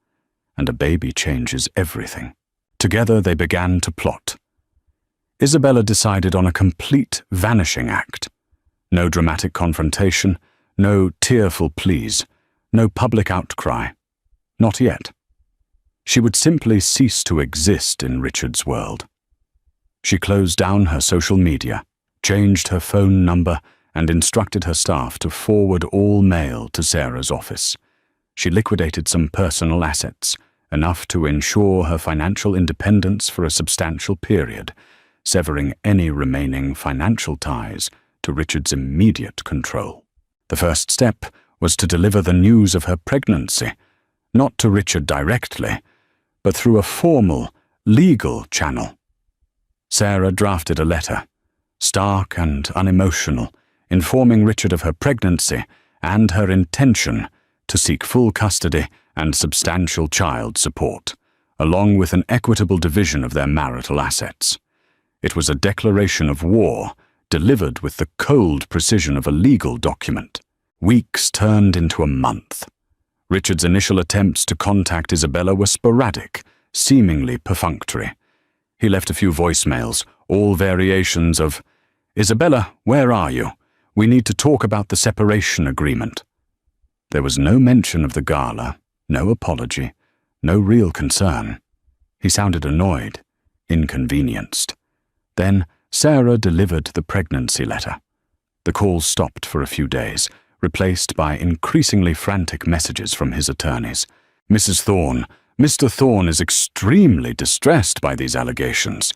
And a baby changes everything. Together they began to plot. Isabella decided on a complete vanishing act. No dramatic confrontation, no tearful pleas, no public outcry. Not yet. She would simply cease to exist in Richard's world. She closed down her social media, changed her phone number, and instructed her staff to forward all mail to Sarah's office. She liquidated some personal assets, enough to ensure her financial independence for a substantial period, severing any remaining financial ties to Richard's immediate control. The first step was to deliver the news of her pregnancy, not to Richard directly, but through a formal, legal channel. Sarah drafted a letter, stark and unemotional, informing Richard of her pregnancy and her intention to seek full custody and substantial child support, along with an equitable division of their marital assets. It was a declaration of war, delivered with the cold precision of a legal document. Weeks turned into a month. Richard's initial attempts to contact Isabella were sporadic, seemingly perfunctory. He left a few voicemails, all variations of, "Isabella, where are you? We need to talk about the separation agreement." There was no mention of the gala, no apology, no real concern. He sounded annoyed, inconvenienced. Then Sarah delivered the pregnancy letter. The calls stopped for a few days, replaced by increasingly frantic messages from his attorneys. "Mrs. Thorne, Mr. Thorne is extremely distressed by these allegations.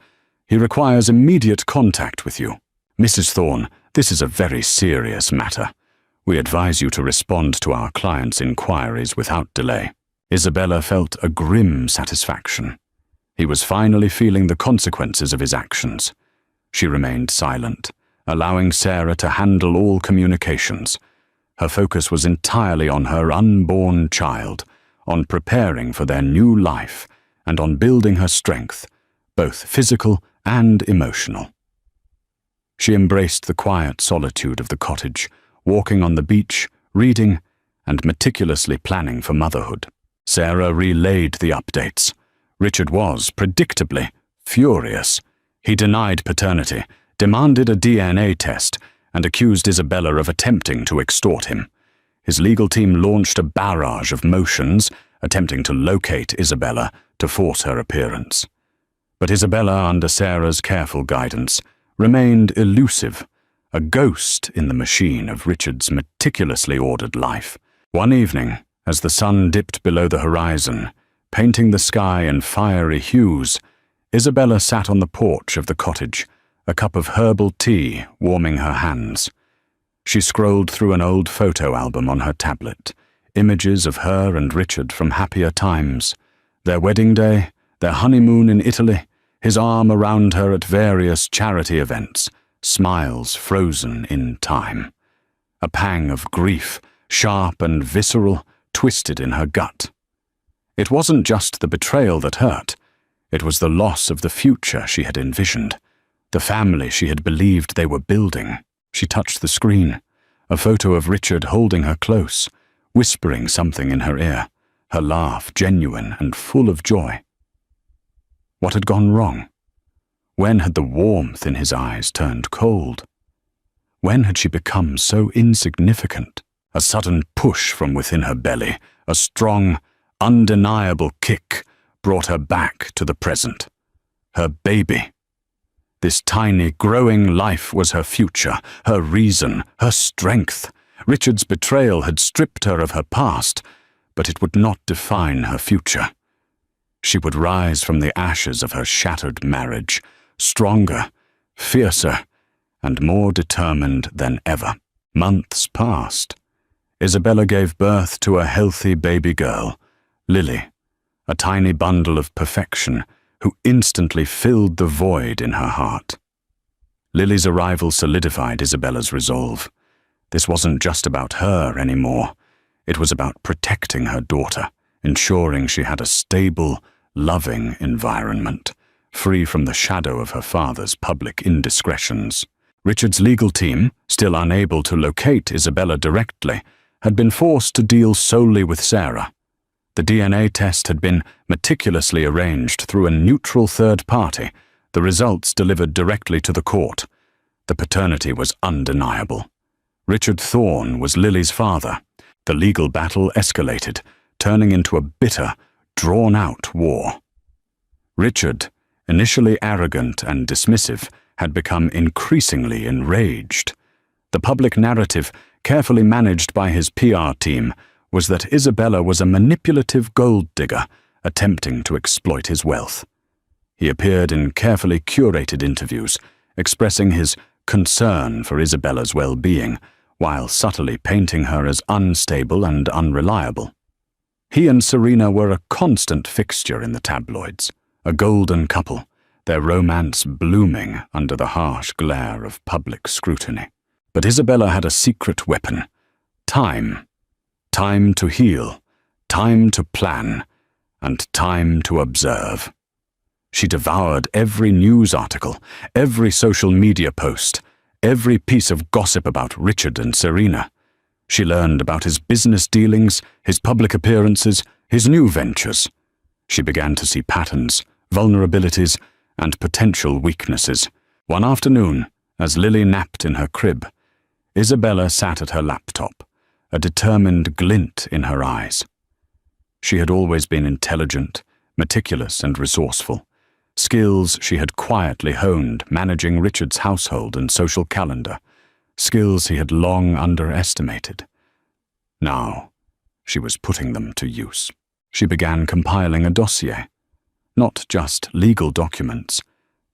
He requires immediate contact with you. Mrs. Thorne, this is a very serious matter. We advise you to respond to our client's inquiries without delay." Isabella felt a grim satisfaction. He was finally feeling the consequences of his actions. She remained silent, allowing Sarah to handle all communications. Her focus was entirely on her unborn child, on preparing for their new life, and on building her strength, both physical and emotional. She embraced the quiet solitude of the cottage, walking on the beach, reading, and meticulously planning for motherhood. Sarah relayed the updates. Richard was, predictably, furious. He denied paternity, demanded a DNA test, and accused Isabella of attempting to extort him. His legal team launched a barrage of motions, attempting to locate Isabella to force her appearance. But Isabella, under Sarah's careful guidance, remained elusive, a ghost in the machine of Richard's meticulously ordered life. One evening, as the sun dipped below the horizon, painting the sky in fiery hues, Isabella sat on the porch of the cottage, a cup of herbal tea warming her hands. She scrolled through an old photo album on her tablet, images of her and Richard from happier times, their wedding day, their honeymoon in Italy, his arm around her at various charity events, smiles frozen in time. A pang of grief, sharp and visceral, twisted in her gut. It wasn't just the betrayal that hurt. It was the loss of the future she had envisioned, the family she had believed they were building. She touched the screen, a photo of Richard holding her close, whispering something in her ear, her laugh genuine and full of joy. What had gone wrong? When had the warmth in his eyes turned cold? When had she become so insignificant? A sudden push from within her belly, a strong, undeniable kick, brought her back to the present. Her baby. This tiny, growing life was her future, her reason, her strength. Richard's betrayal had stripped her of her past, but it would not define her future. She would rise from the ashes of her shattered marriage, stronger, fiercer, and more determined than ever. Months passed. Isabella gave birth to a healthy baby girl, Lily, a tiny bundle of perfection who instantly filled the void in her heart. Lily's arrival solidified Isabella's resolve. This wasn't just about her anymore. It was about protecting her daughter, ensuring she had a stable, loving environment, free from the shadow of her father's public indiscretions. Richard's legal team, still unable to locate Isabella directly, had been forced to deal solely with Sarah. The DNA test had been meticulously arranged through a neutral third party, the results delivered directly to the court. The paternity was undeniable. Richard Thorne was Lily's father. The legal battle escalated, turning into a bitter, drawn-out war. Richard, initially arrogant and dismissive, had become increasingly enraged. The public narrative, carefully managed by his PR team, was that Isabella was a manipulative gold digger attempting to exploit his wealth. He appeared in carefully curated interviews, expressing his concern for Isabella's well-being, while subtly painting her as unstable and unreliable. He and Serena were a constant fixture in the tabloids, a golden couple, their romance blooming under the harsh glare of public scrutiny. But Isabella had a secret weapon: time. Time to heal, time to plan, and time to observe. She devoured every news article, every social media post, every piece of gossip about Richard and Serena. She learned about his business dealings, his public appearances, his new ventures. She began to see patterns, vulnerabilities, and potential weaknesses. One afternoon, as Lily napped in her crib, Isabella sat at her laptop, a determined glint in her eyes. She had always been intelligent, meticulous, and resourceful, skills she had quietly honed managing Richard's household and social calendar, skills he had long underestimated. Now, she was putting them to use. She began compiling a dossier, not just legal documents,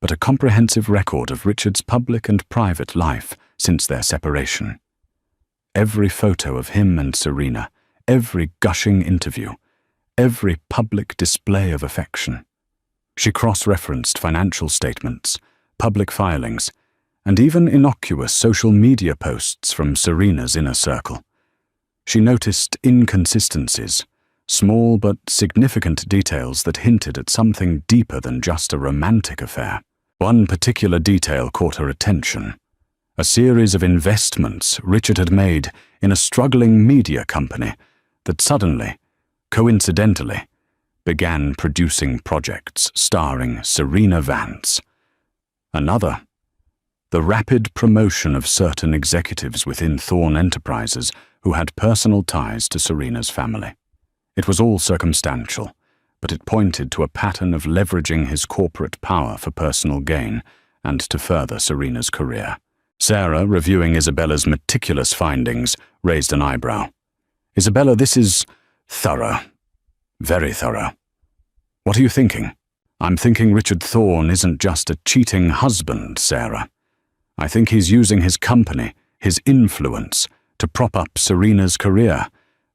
but a comprehensive record of Richard's public and private life since their separation. Every photo of him and Serena, every gushing interview, every public display of affection. She cross-referenced financial statements, public filings, and even innocuous social media posts from Serena's inner circle. She noticed inconsistencies, small but significant details that hinted at something deeper than just a romantic affair. One particular detail caught her attention: a series of investments Richard had made in a struggling media company that suddenly, coincidentally, began producing projects starring Serena Vance. Another, the rapid promotion of certain executives within Thorne Enterprises who had personal ties to Serena's family. It was all circumstantial, but it pointed to a pattern of leveraging his corporate power for personal gain and to further Serena's career. Sarah, reviewing Isabella's meticulous findings, raised an eyebrow. "Isabella, this is thorough. Very thorough. What are you thinking?" "I'm thinking Richard Thorne isn't just a cheating husband, Sarah. I think he's using his company, his influence, to prop up Serena's career,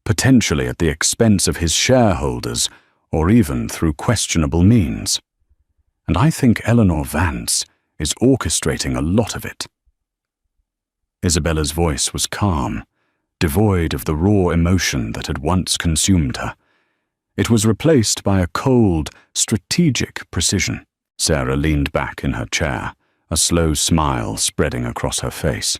potentially at the expense of his shareholders, or even through questionable means. And I think Eleanor Vance is orchestrating a lot of it." Isabella's voice was calm, devoid of the raw emotion that had once consumed her. It was replaced by a cold, strategic precision. Sarah leaned back in her chair, a slow smile spreading across her face.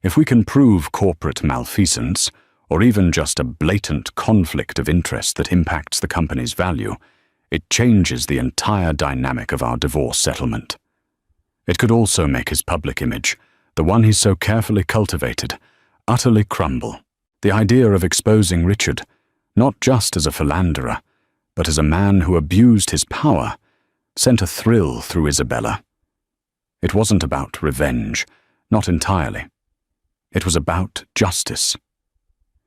If we can prove corporate malfeasance, or even just a blatant conflict of interest that impacts the company's value, it changes the entire dynamic of our divorce settlement. It could also make his public image, the one he's so carefully cultivated, utterly crumble. The idea of exposing Richard, not just as a philanderer, but as a man who abused his power, sent a thrill through Isabella. It wasn't about revenge, not entirely. It was about justice.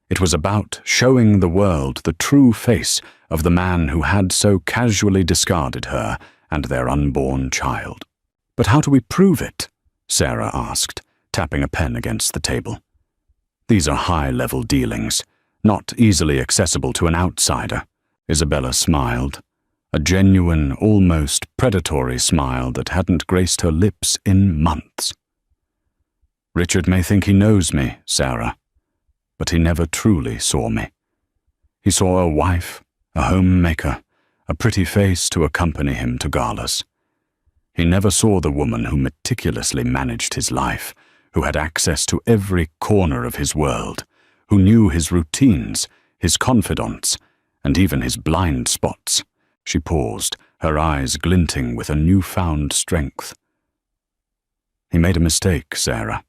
It was about showing the world the true face of the man who had so casually discarded her and their unborn child. "But how do we prove it?" Sarah asked, tapping a pen against the table. "These are high-level dealings, not easily accessible to an outsider." Isabella smiled, a genuine, almost predatory smile that hadn't graced her lips in months. "Richard may think he knows me, Sarah, but he never truly saw me. He saw a wife, a homemaker, a pretty face to accompany him to galas. He never saw the woman who meticulously managed his life, who had access to every corner of his world, who knew his routines, his confidants, and even his blind spots." She paused, her eyes glinting with a newfound strength. "He made a mistake, Sarah.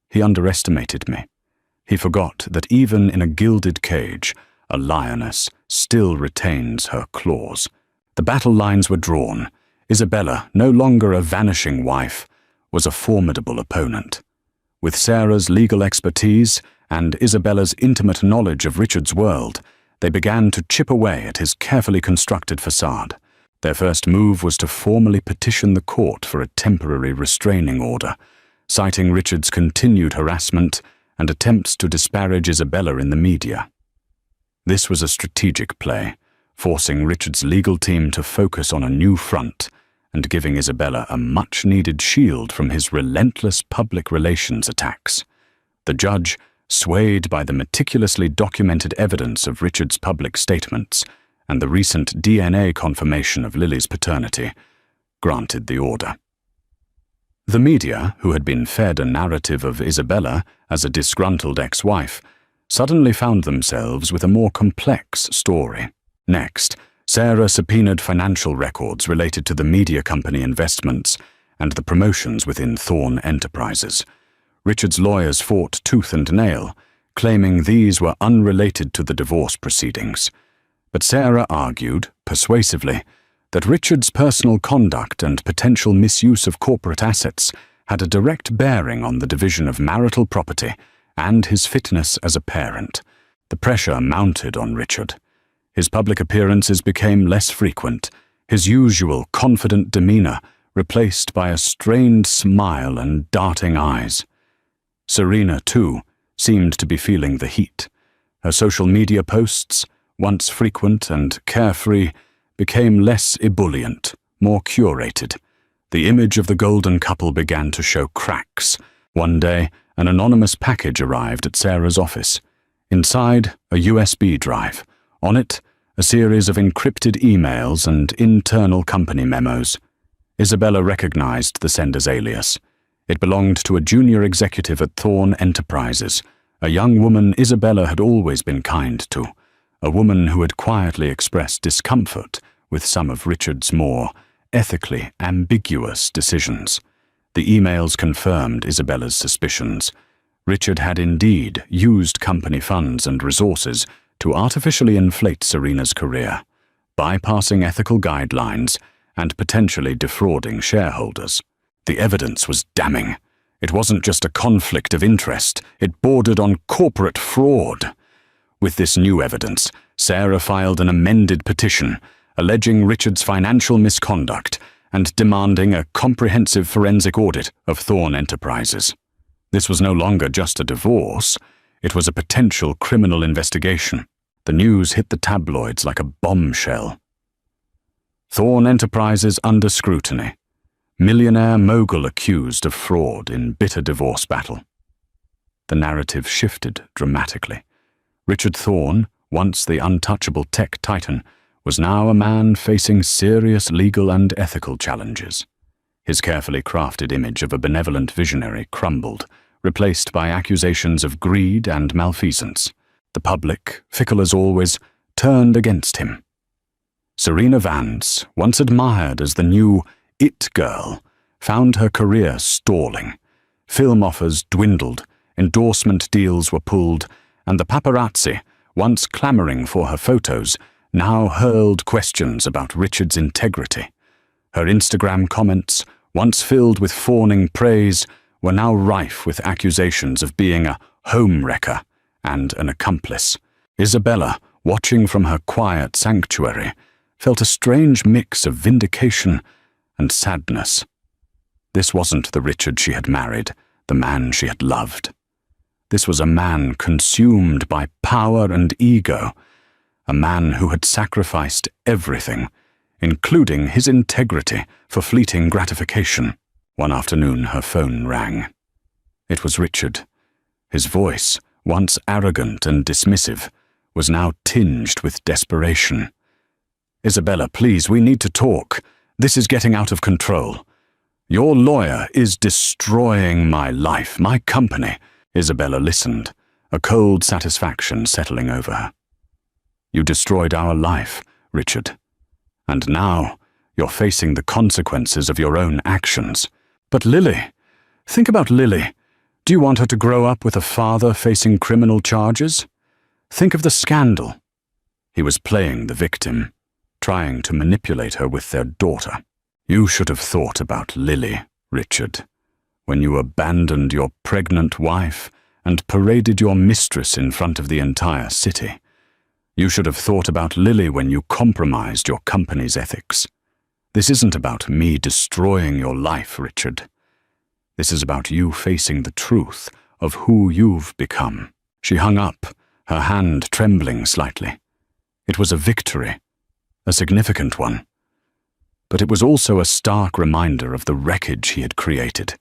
He underestimated me. He forgot that even in a gilded cage, a lioness still retains her claws." The battle lines were drawn. Isabella, no longer a vanishing wife, was a formidable opponent. With Sarah's legal expertise and Isabella's intimate knowledge of Richard's world, they began to chip away at his carefully constructed facade. Their first move was to formally petition the court for a temporary restraining order, citing Richard's continued harassment and attempts to disparage Isabella in the media. This was a strategic play, forcing Richard's legal team to focus on a new front and giving Isabella a much-needed shield from his relentless public relations attacks. The judge, swayed by the meticulously documented evidence of Richard's public statements and the recent DNA confirmation of Lily's paternity, granted the order. The media, who had been fed a narrative of Isabella as a disgruntled ex-wife, suddenly found themselves with a more complex story. Next, Sarah subpoenaed financial records related to the media company investments and the promotions within Thorn Enterprises. Richard's lawyers fought tooth and nail, claiming these were unrelated to the divorce proceedings. But Sarah argued, persuasively, that Richard's personal conduct and potential misuse of corporate assets had a direct bearing on the division of marital property and his fitness as a parent. The pressure mounted on Richard. His public appearances became less frequent, his usual confident demeanor replaced by a strained smile and darting eyes. Serena, too, seemed to be feeling the heat. Her social media posts, once frequent and carefree, became less ebullient, more curated. The image of the golden couple began to show cracks. One day, an anonymous package arrived at Sarah's office. Inside, a USB drive. On it, a series of encrypted emails and internal company memos. Isabella recognized the sender's alias. It belonged to a junior executive at Thorn Enterprises, a young woman Isabella had always been kind to, a woman who had quietly expressed discomfort with some of Richard's more ethically ambiguous decisions. The emails confirmed Isabella's suspicions. Richard had indeed used company funds and resources to artificially inflate Serena's career, bypassing ethical guidelines and potentially defrauding shareholders. The evidence was damning. It wasn't just a conflict of interest, it bordered on corporate fraud. With this new evidence, Sarah filed an amended petition, alleging Richard's financial misconduct and demanding a comprehensive forensic audit of Thorn Enterprises. This was no longer just a divorce, it was a potential criminal investigation. The news hit the tabloids like a bombshell. Thorn Enterprises under scrutiny. Millionaire mogul accused of fraud in bitter divorce battle. The narrative shifted dramatically. Richard Thorne, once the untouchable tech titan, was now a man facing serious legal and ethical challenges. His carefully crafted image of a benevolent visionary crumbled, replaced by accusations of greed and malfeasance. The public, fickle as always, turned against him. Serena Vance, once admired as the new it girl, found her career stalling. Film offers dwindled, endorsement deals were pulled, and the paparazzi, once clamoring for her photos, now hurled questions about Richard's integrity. Her Instagram comments, once filled with fawning praise, were now rife with accusations of being a homewrecker and an accomplice. Isabella, watching from her quiet sanctuary, felt a strange mix of vindication and sadness. This wasn't the Richard she had married, the man she had loved. This was a man consumed by power and ego, a man who had sacrificed everything, including his integrity, for fleeting gratification. One afternoon her phone rang. It was Richard. His voice, once arrogant and dismissive, was now tinged with desperation. "Isabella, please, we need to talk. This is getting out of control. Your lawyer is destroying my life, my company." Isabella listened, a cold satisfaction settling over her. "You destroyed our life, Richard. And now you're facing the consequences of your own actions. But Lily, think about Lily. Do you want her to grow up with a father facing criminal charges? Think of the scandal." He was playing the victim, trying to manipulate her with their daughter. "You should have thought about Lily, Richard, when you abandoned your pregnant wife and paraded your mistress in front of the entire city. You should have thought about Lily when you compromised your company's ethics. This isn't about me destroying your life, Richard. This is about you facing the truth of who you've become." She hung up, her hand trembling slightly. It was a victory, a significant one. But it was also a stark reminder of the wreckage he had created.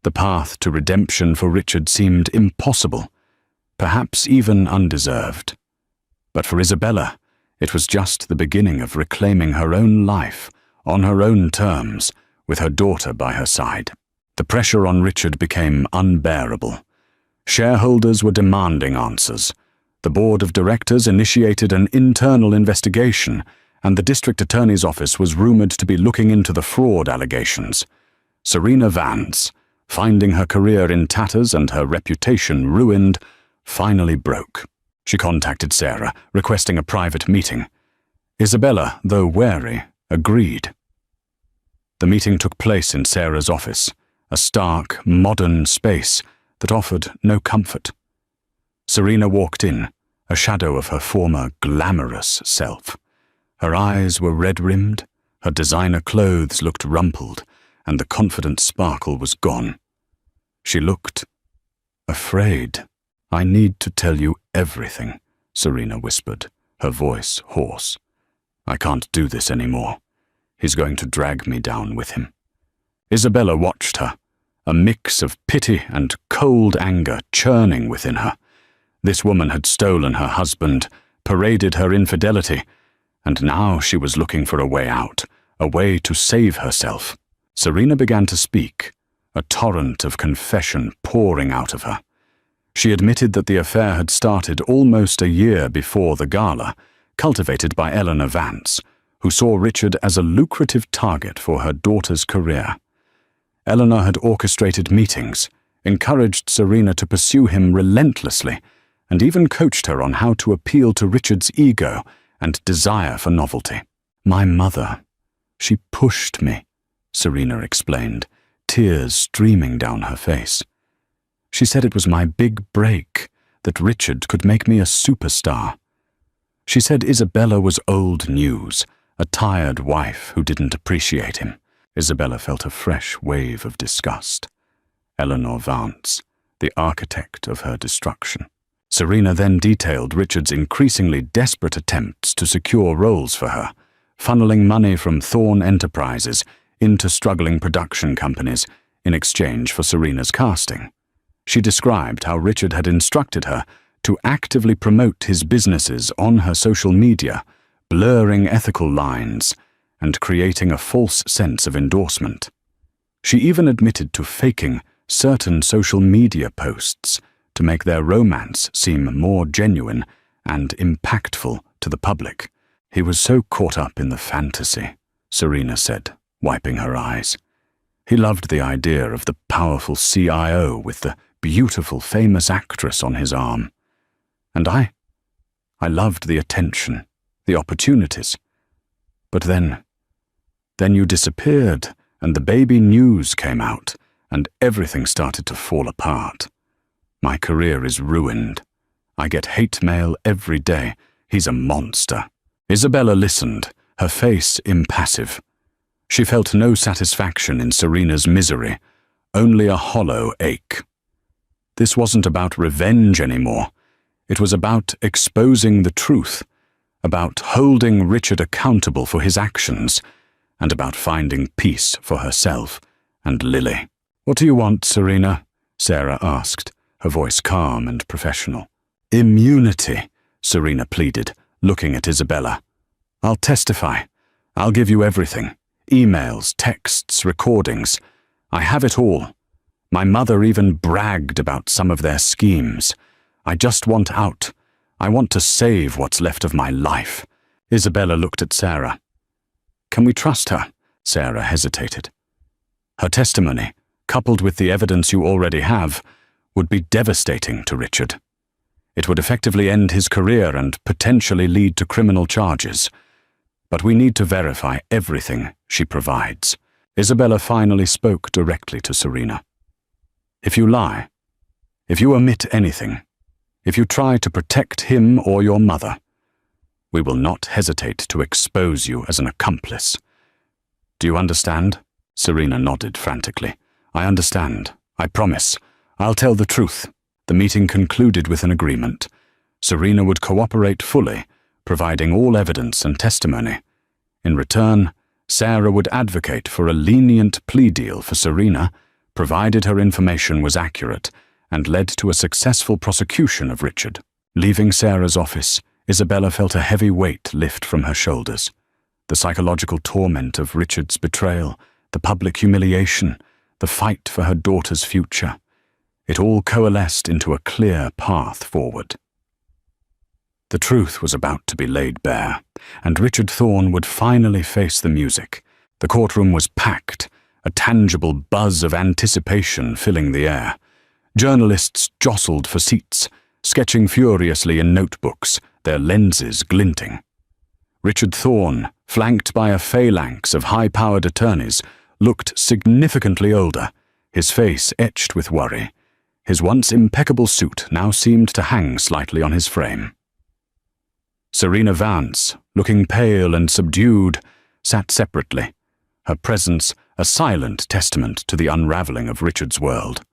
The path to redemption for Richard seemed impossible, perhaps even undeserved. But for Isabella, it was just the beginning of reclaiming her own life, on her own terms, with her daughter by her side. The pressure on Richard became unbearable. Shareholders were demanding answers. The board of directors initiated an internal investigation, and the district attorney's office was rumored to be looking into the fraud allegations. Serena Vance, finding her career in tatters and her reputation ruined, finally broke. She contacted Sarah, requesting a private meeting. Isabella, though wary, agreed. The meeting took place in Sarah's office, a stark, modern space that offered no comfort. Serena walked in, a shadow of her former glamorous self. Her eyes were red-rimmed, her designer clothes looked rumpled, and the confident sparkle was gone. She looked afraid. "I need to tell you everything," Serena whispered, her voice hoarse. "I can't do this anymore. He's going to drag me down with him." Isabella watched her, a mix of pity and cold anger churning within her. This woman had stolen her husband, paraded her infidelity, and now she was looking for a way out, a way to save herself. Serena began to speak, a torrent of confession pouring out of her. She admitted that the affair had started almost a year before the gala, cultivated by Eleanor Vance, who saw Richard as a lucrative target for her daughter's career. Eleanor had orchestrated meetings, encouraged Serena to pursue him relentlessly, and even coached her on how to appeal to Richard's ego and desire for novelty. "My mother, she pushed me," Serena explained, tears streaming down her face. "She said it was my big break, that Richard could make me a superstar. She said Isabella was old news, a tired wife who didn't appreciate him." Isabella felt a fresh wave of disgust. Eleanor Vance, the architect of her destruction. Serena then detailed Richard's increasingly desperate attempts to secure roles for her, funneling money from Thorne Enterprises into struggling production companies in exchange for Serena's casting. She described how Richard had instructed her to actively promote his businesses on her social media, blurring ethical lines and creating a false sense of endorsement. She even admitted to faking certain social media posts to make their romance seem more genuine and impactful to the public. "He was so caught up in the fantasy," Serena said, wiping her eyes. "He loved the idea of the powerful CIO with the beautiful famous actress on his arm. And I loved the attention, the opportunities. But then you disappeared, and the baby news came out, and everything started to fall apart. My career is ruined. I get hate mail every day. He's a monster." Isabella listened, her face impassive. She felt no satisfaction in Serena's misery, only a hollow ache. This wasn't about revenge anymore. It was about exposing the truth, about holding Richard accountable for his actions, and about finding peace for herself and Lily. "What do you want, Serena?" Sarah asked, her voice calm and professional. "Immunity," Serena pleaded, looking at Isabella. "I'll testify. I'll give you everything. Emails, texts, recordings. I have it all. My mother even bragged about some of their schemes. I just want out. I want to save what's left of my life." Isabella looked at Sarah. "Can we trust her?" Sarah hesitated. "Her testimony, coupled with the evidence you already have, would be devastating to Richard. It would effectively end his career and potentially lead to criminal charges. But we need to verify everything she provides." Isabella finally spoke directly to Serena. "If you lie, if you omit anything, if you try to protect him or your mother, we will not hesitate to expose you as an accomplice. Do you understand?" Serena nodded frantically. "I understand. I promise. I'll tell the truth." The meeting concluded with an agreement. Serena would cooperate fully, providing all evidence and testimony. In return, Sarah would advocate for a lenient plea deal for Serena, provided her information was accurate and led to a successful prosecution of Richard. Leaving Sarah's office, Isabella felt a heavy weight lift from her shoulders. The psychological torment of Richard's betrayal, the public humiliation, the fight for her daughter's future. It all coalesced into a clear path forward. The truth was about to be laid bare, and Richard Thorne would finally face the music. The courtroom was packed, a tangible buzz of anticipation filling the air. Journalists jostled for seats, sketching furiously in notebooks, their lenses glinting. Richard Thorne, flanked by a phalanx of high-powered attorneys, looked significantly older, his face etched with worry. His once impeccable suit now seemed to hang slightly on his frame. Serena Vance, looking pale and subdued, sat separately, her presence a silent testament to the unraveling of Richard's world.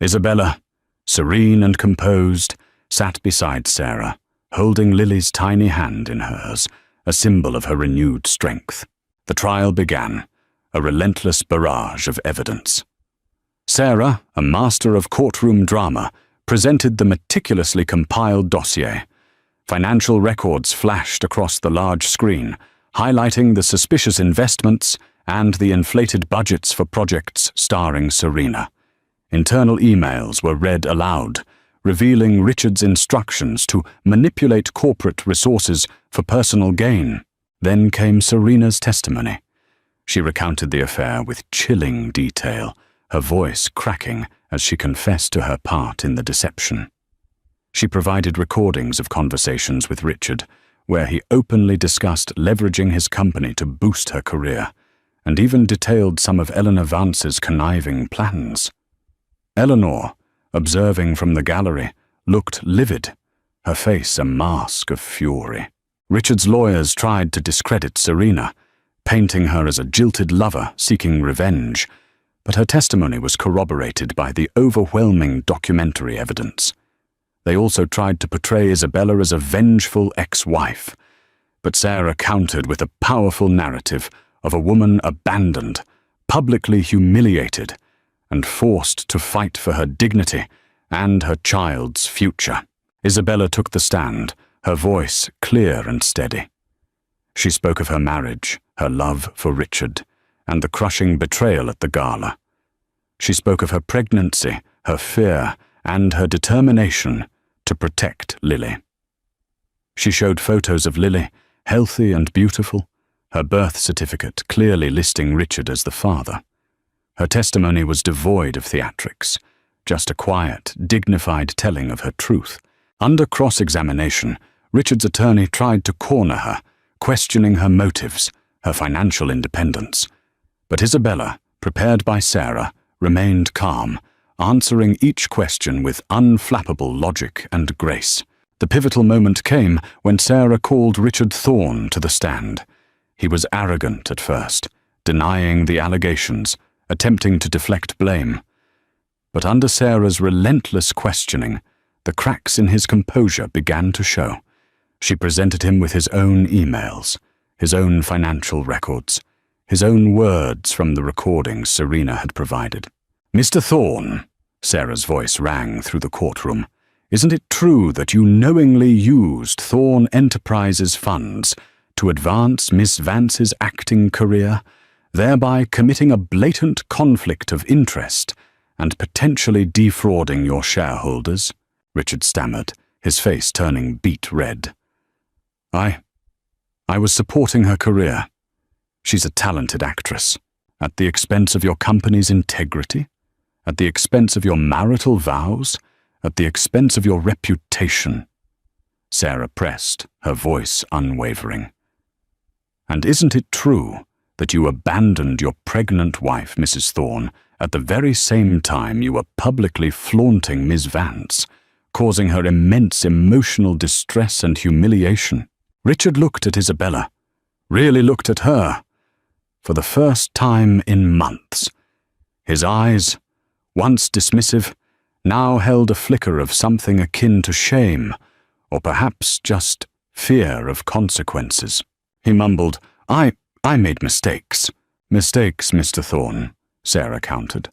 Isabella, serene and composed, sat beside Sarah, holding Lily's tiny hand in hers, a symbol of her renewed strength. The trial began, a relentless barrage of evidence. Sarah, a master of courtroom drama, presented the meticulously compiled dossier. Financial records flashed across the large screen, highlighting the suspicious investments and the inflated budgets for projects starring Serena. Internal emails were read aloud, revealing Richard's instructions to manipulate corporate resources for personal gain. Then came Serena's testimony. She recounted the affair with chilling detail, her voice cracking as she confessed to her part in the deception. She provided recordings of conversations with Richard, where he openly discussed leveraging his company to boost her career, and even detailed some of Eleanor Vance's conniving plans. Eleanor, observing from the gallery, looked livid, her face a mask of fury. Richard's lawyers tried to discredit Serena, painting her as a jilted lover seeking revenge, but her testimony was corroborated by the overwhelming documentary evidence. They also tried to portray Isabella as a vengeful ex-wife, but Sarah countered with a powerful narrative of a woman abandoned, publicly humiliated, and forced to fight for her dignity and her child's future. Isabella took the stand, her voice clear and steady. She spoke of her marriage, her love for Richard, and the crushing betrayal at the gala. She spoke of her pregnancy, her fear, and her determination to protect Lily. She showed photos of Lily, healthy and beautiful, her birth certificate clearly listing Richard as the father. Her testimony was devoid of theatrics, just a quiet, dignified telling of her truth. Under cross-examination, Richard's attorney tried to corner her, questioning her motives, her financial independence. But Isabella, prepared by Sarah, remained calm, answering each question with unflappable logic and grace. The pivotal moment came when Sarah called Richard Thorne to the stand. He was arrogant at first, denying the allegations, attempting to deflect blame. But under Sarah's relentless questioning, the cracks in his composure began to show. She presented him with his own emails, his own financial records, his own words from the recordings Serena had provided. "Mr. Thorne," Sarah's voice rang through the courtroom, "isn't it true that you knowingly used Thorne Enterprises funds to advance Miss Vance's acting career, thereby committing a blatant conflict of interest and potentially defrauding your shareholders?" Richard stammered, his face turning beet red. I was supporting her career. She's a talented actress. At the expense of your company's integrity? At the expense of your marital vows? At the expense of your reputation?" Sarah pressed, her voice unwavering. "And isn't it true that you abandoned your pregnant wife, Mrs. Thorne, at the very same time you were publicly flaunting Miss Vance, causing her immense emotional distress and humiliation?" Richard looked at Isabella, really looked at her, for the first time in months. His eyes, once dismissive, now held a flicker of something akin to shame, or perhaps just fear of consequences. He mumbled, I made mistakes." "Mistakes, Mr. Thorne," Sarah countered,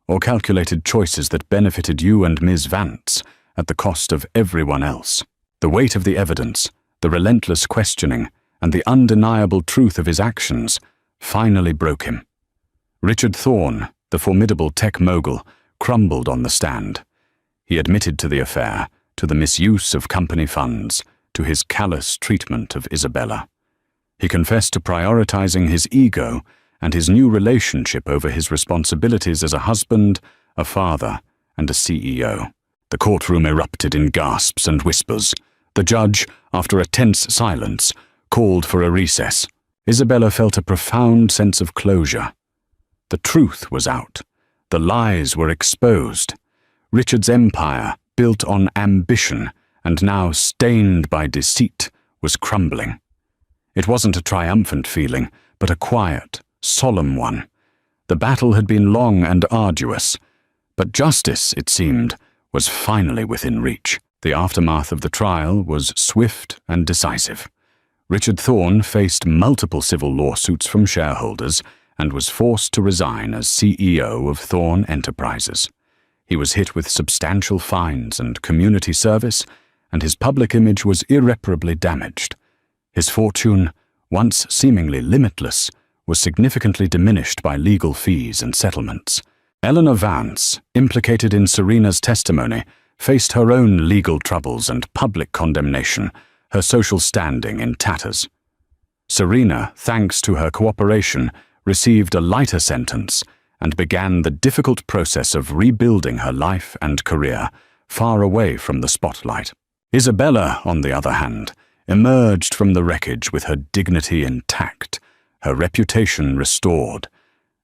"or calculated choices that benefited you and Miss Vance at the cost of everyone else." The weight of the evidence, the relentless questioning, and the undeniable truth of his actions finally broke him. Richard Thorne, the formidable tech mogul, crumbled on the stand. He admitted to the affair, to the misuse of company funds, to his callous treatment of Isabella. He confessed to prioritizing his ego and his new relationship over his responsibilities as a husband, a father, and a CEO. The courtroom erupted in gasps and whispers. The judge, after a tense silence, called for a recess. Isabella felt a profound sense of closure. The truth was out. The lies were exposed. Richard's empire, built on ambition and now stained by deceit, was crumbling. It wasn't a triumphant feeling, but a quiet, solemn one. The battle had been long and arduous, but justice, it seemed, was finally within reach. The aftermath of the trial was swift and decisive. Richard Thorne faced multiple civil lawsuits from shareholders and was forced to resign as CEO of Thorne Enterprises. He was hit with substantial fines and community service, and his public image was irreparably damaged. His fortune, once seemingly limitless, was significantly diminished by legal fees and settlements. Eleanor Vance, implicated in Serena's testimony, faced her own legal troubles and public condemnation, her social standing in tatters. Serena, thanks to her cooperation, received a lighter sentence and began the difficult process of rebuilding her life and career, far away from the spotlight. Isabella, on the other hand, emerged from the wreckage with her dignity intact, her reputation restored,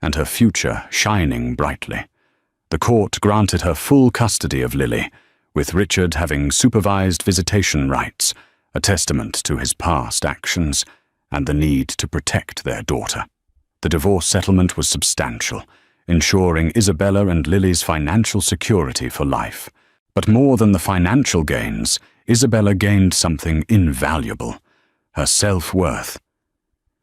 and her future shining brightly. The court granted her full custody of Lily, with Richard having supervised visitation rights, a testament to his past actions and the need to protect their daughter. The divorce settlement was substantial, ensuring Isabella and Lily's financial security for life. But more than the financial gains, Isabella gained something invaluable: her self-worth.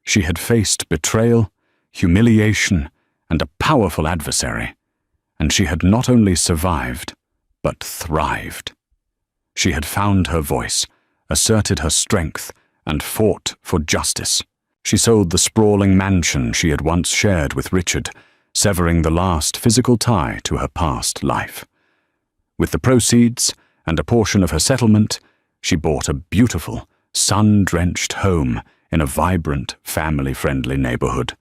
She had faced betrayal, humiliation, and a powerful adversary, and she had not only survived, but thrived. She had found her voice, asserted her strength, and fought for justice. She sold the sprawling mansion she had once shared with Richard, severing the last physical tie to her past life. With the proceeds and a portion of her settlement, she bought a beautiful, sun-drenched home in a vibrant, family-friendly neighborhood,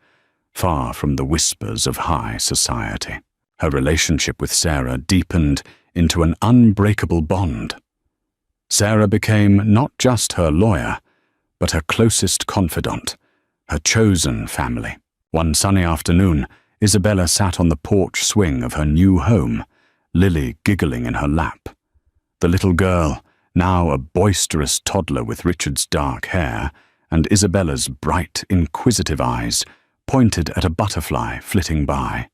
far from the whispers of high society. Her relationship with Sarah deepened into an unbreakable bond. Sarah became not just her lawyer, but her closest confidant, her chosen family. One sunny afternoon, Isabella sat on the porch swing of her new home, Lily giggling in her lap. The little girl, now a boisterous toddler with Richard's dark hair and Isabella's bright, inquisitive eyes, pointed at a butterfly flitting by.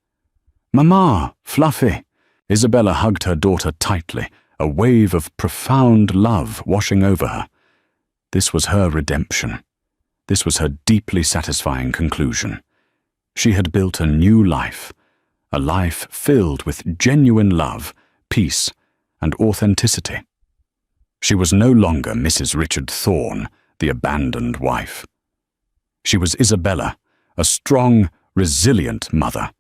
"Mama, Fluffy!" Isabella hugged her daughter tightly, a wave of profound love washing over her. This was her redemption. This was her deeply satisfying conclusion. She had built a new life, a life filled with genuine love, peace, and authenticity. She was no longer Mrs. Richard Thorne, the abandoned wife. She was Isabella, a strong, resilient mother,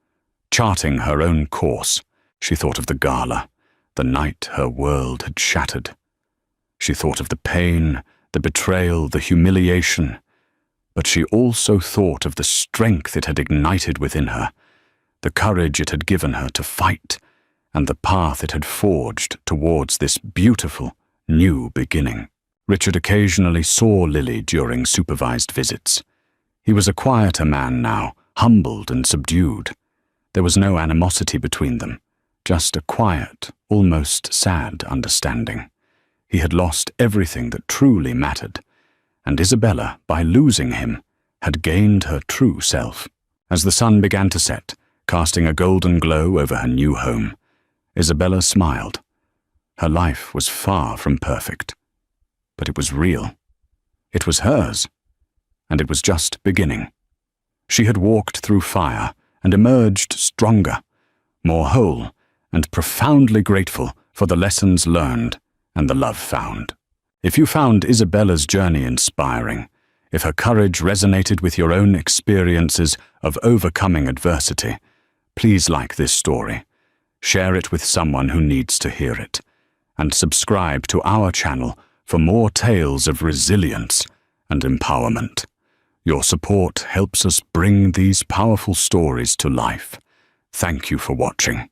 charting her own course. She thought of the gala, the night her world had shattered. She thought of the pain, the betrayal, the humiliation, but she also thought of the strength it had ignited within her, the courage it had given her to fight, and the path it had forged towards this beautiful, new beginning. Richard occasionally saw Lily during supervised visits. He was a quieter man now, humbled and subdued. There was no animosity between them, just a quiet, almost sad understanding. He had lost everything that truly mattered, and Isabella, by losing him, had gained her true self. As the sun began to set, casting a golden glow over her new home, Isabella smiled. Her life was far from perfect, but it was real. It was hers, and it was just beginning. She had walked through fire and emerged stronger, more whole, and profoundly grateful for the lessons learned and the love found. If you found Isabella's journey inspiring, if her courage resonated with your own experiences of overcoming adversity, please like this story, share it with someone who needs to hear it, and subscribe to our channel for more tales of resilience and empowerment. Your support helps us bring these powerful stories to life. Thank you for watching.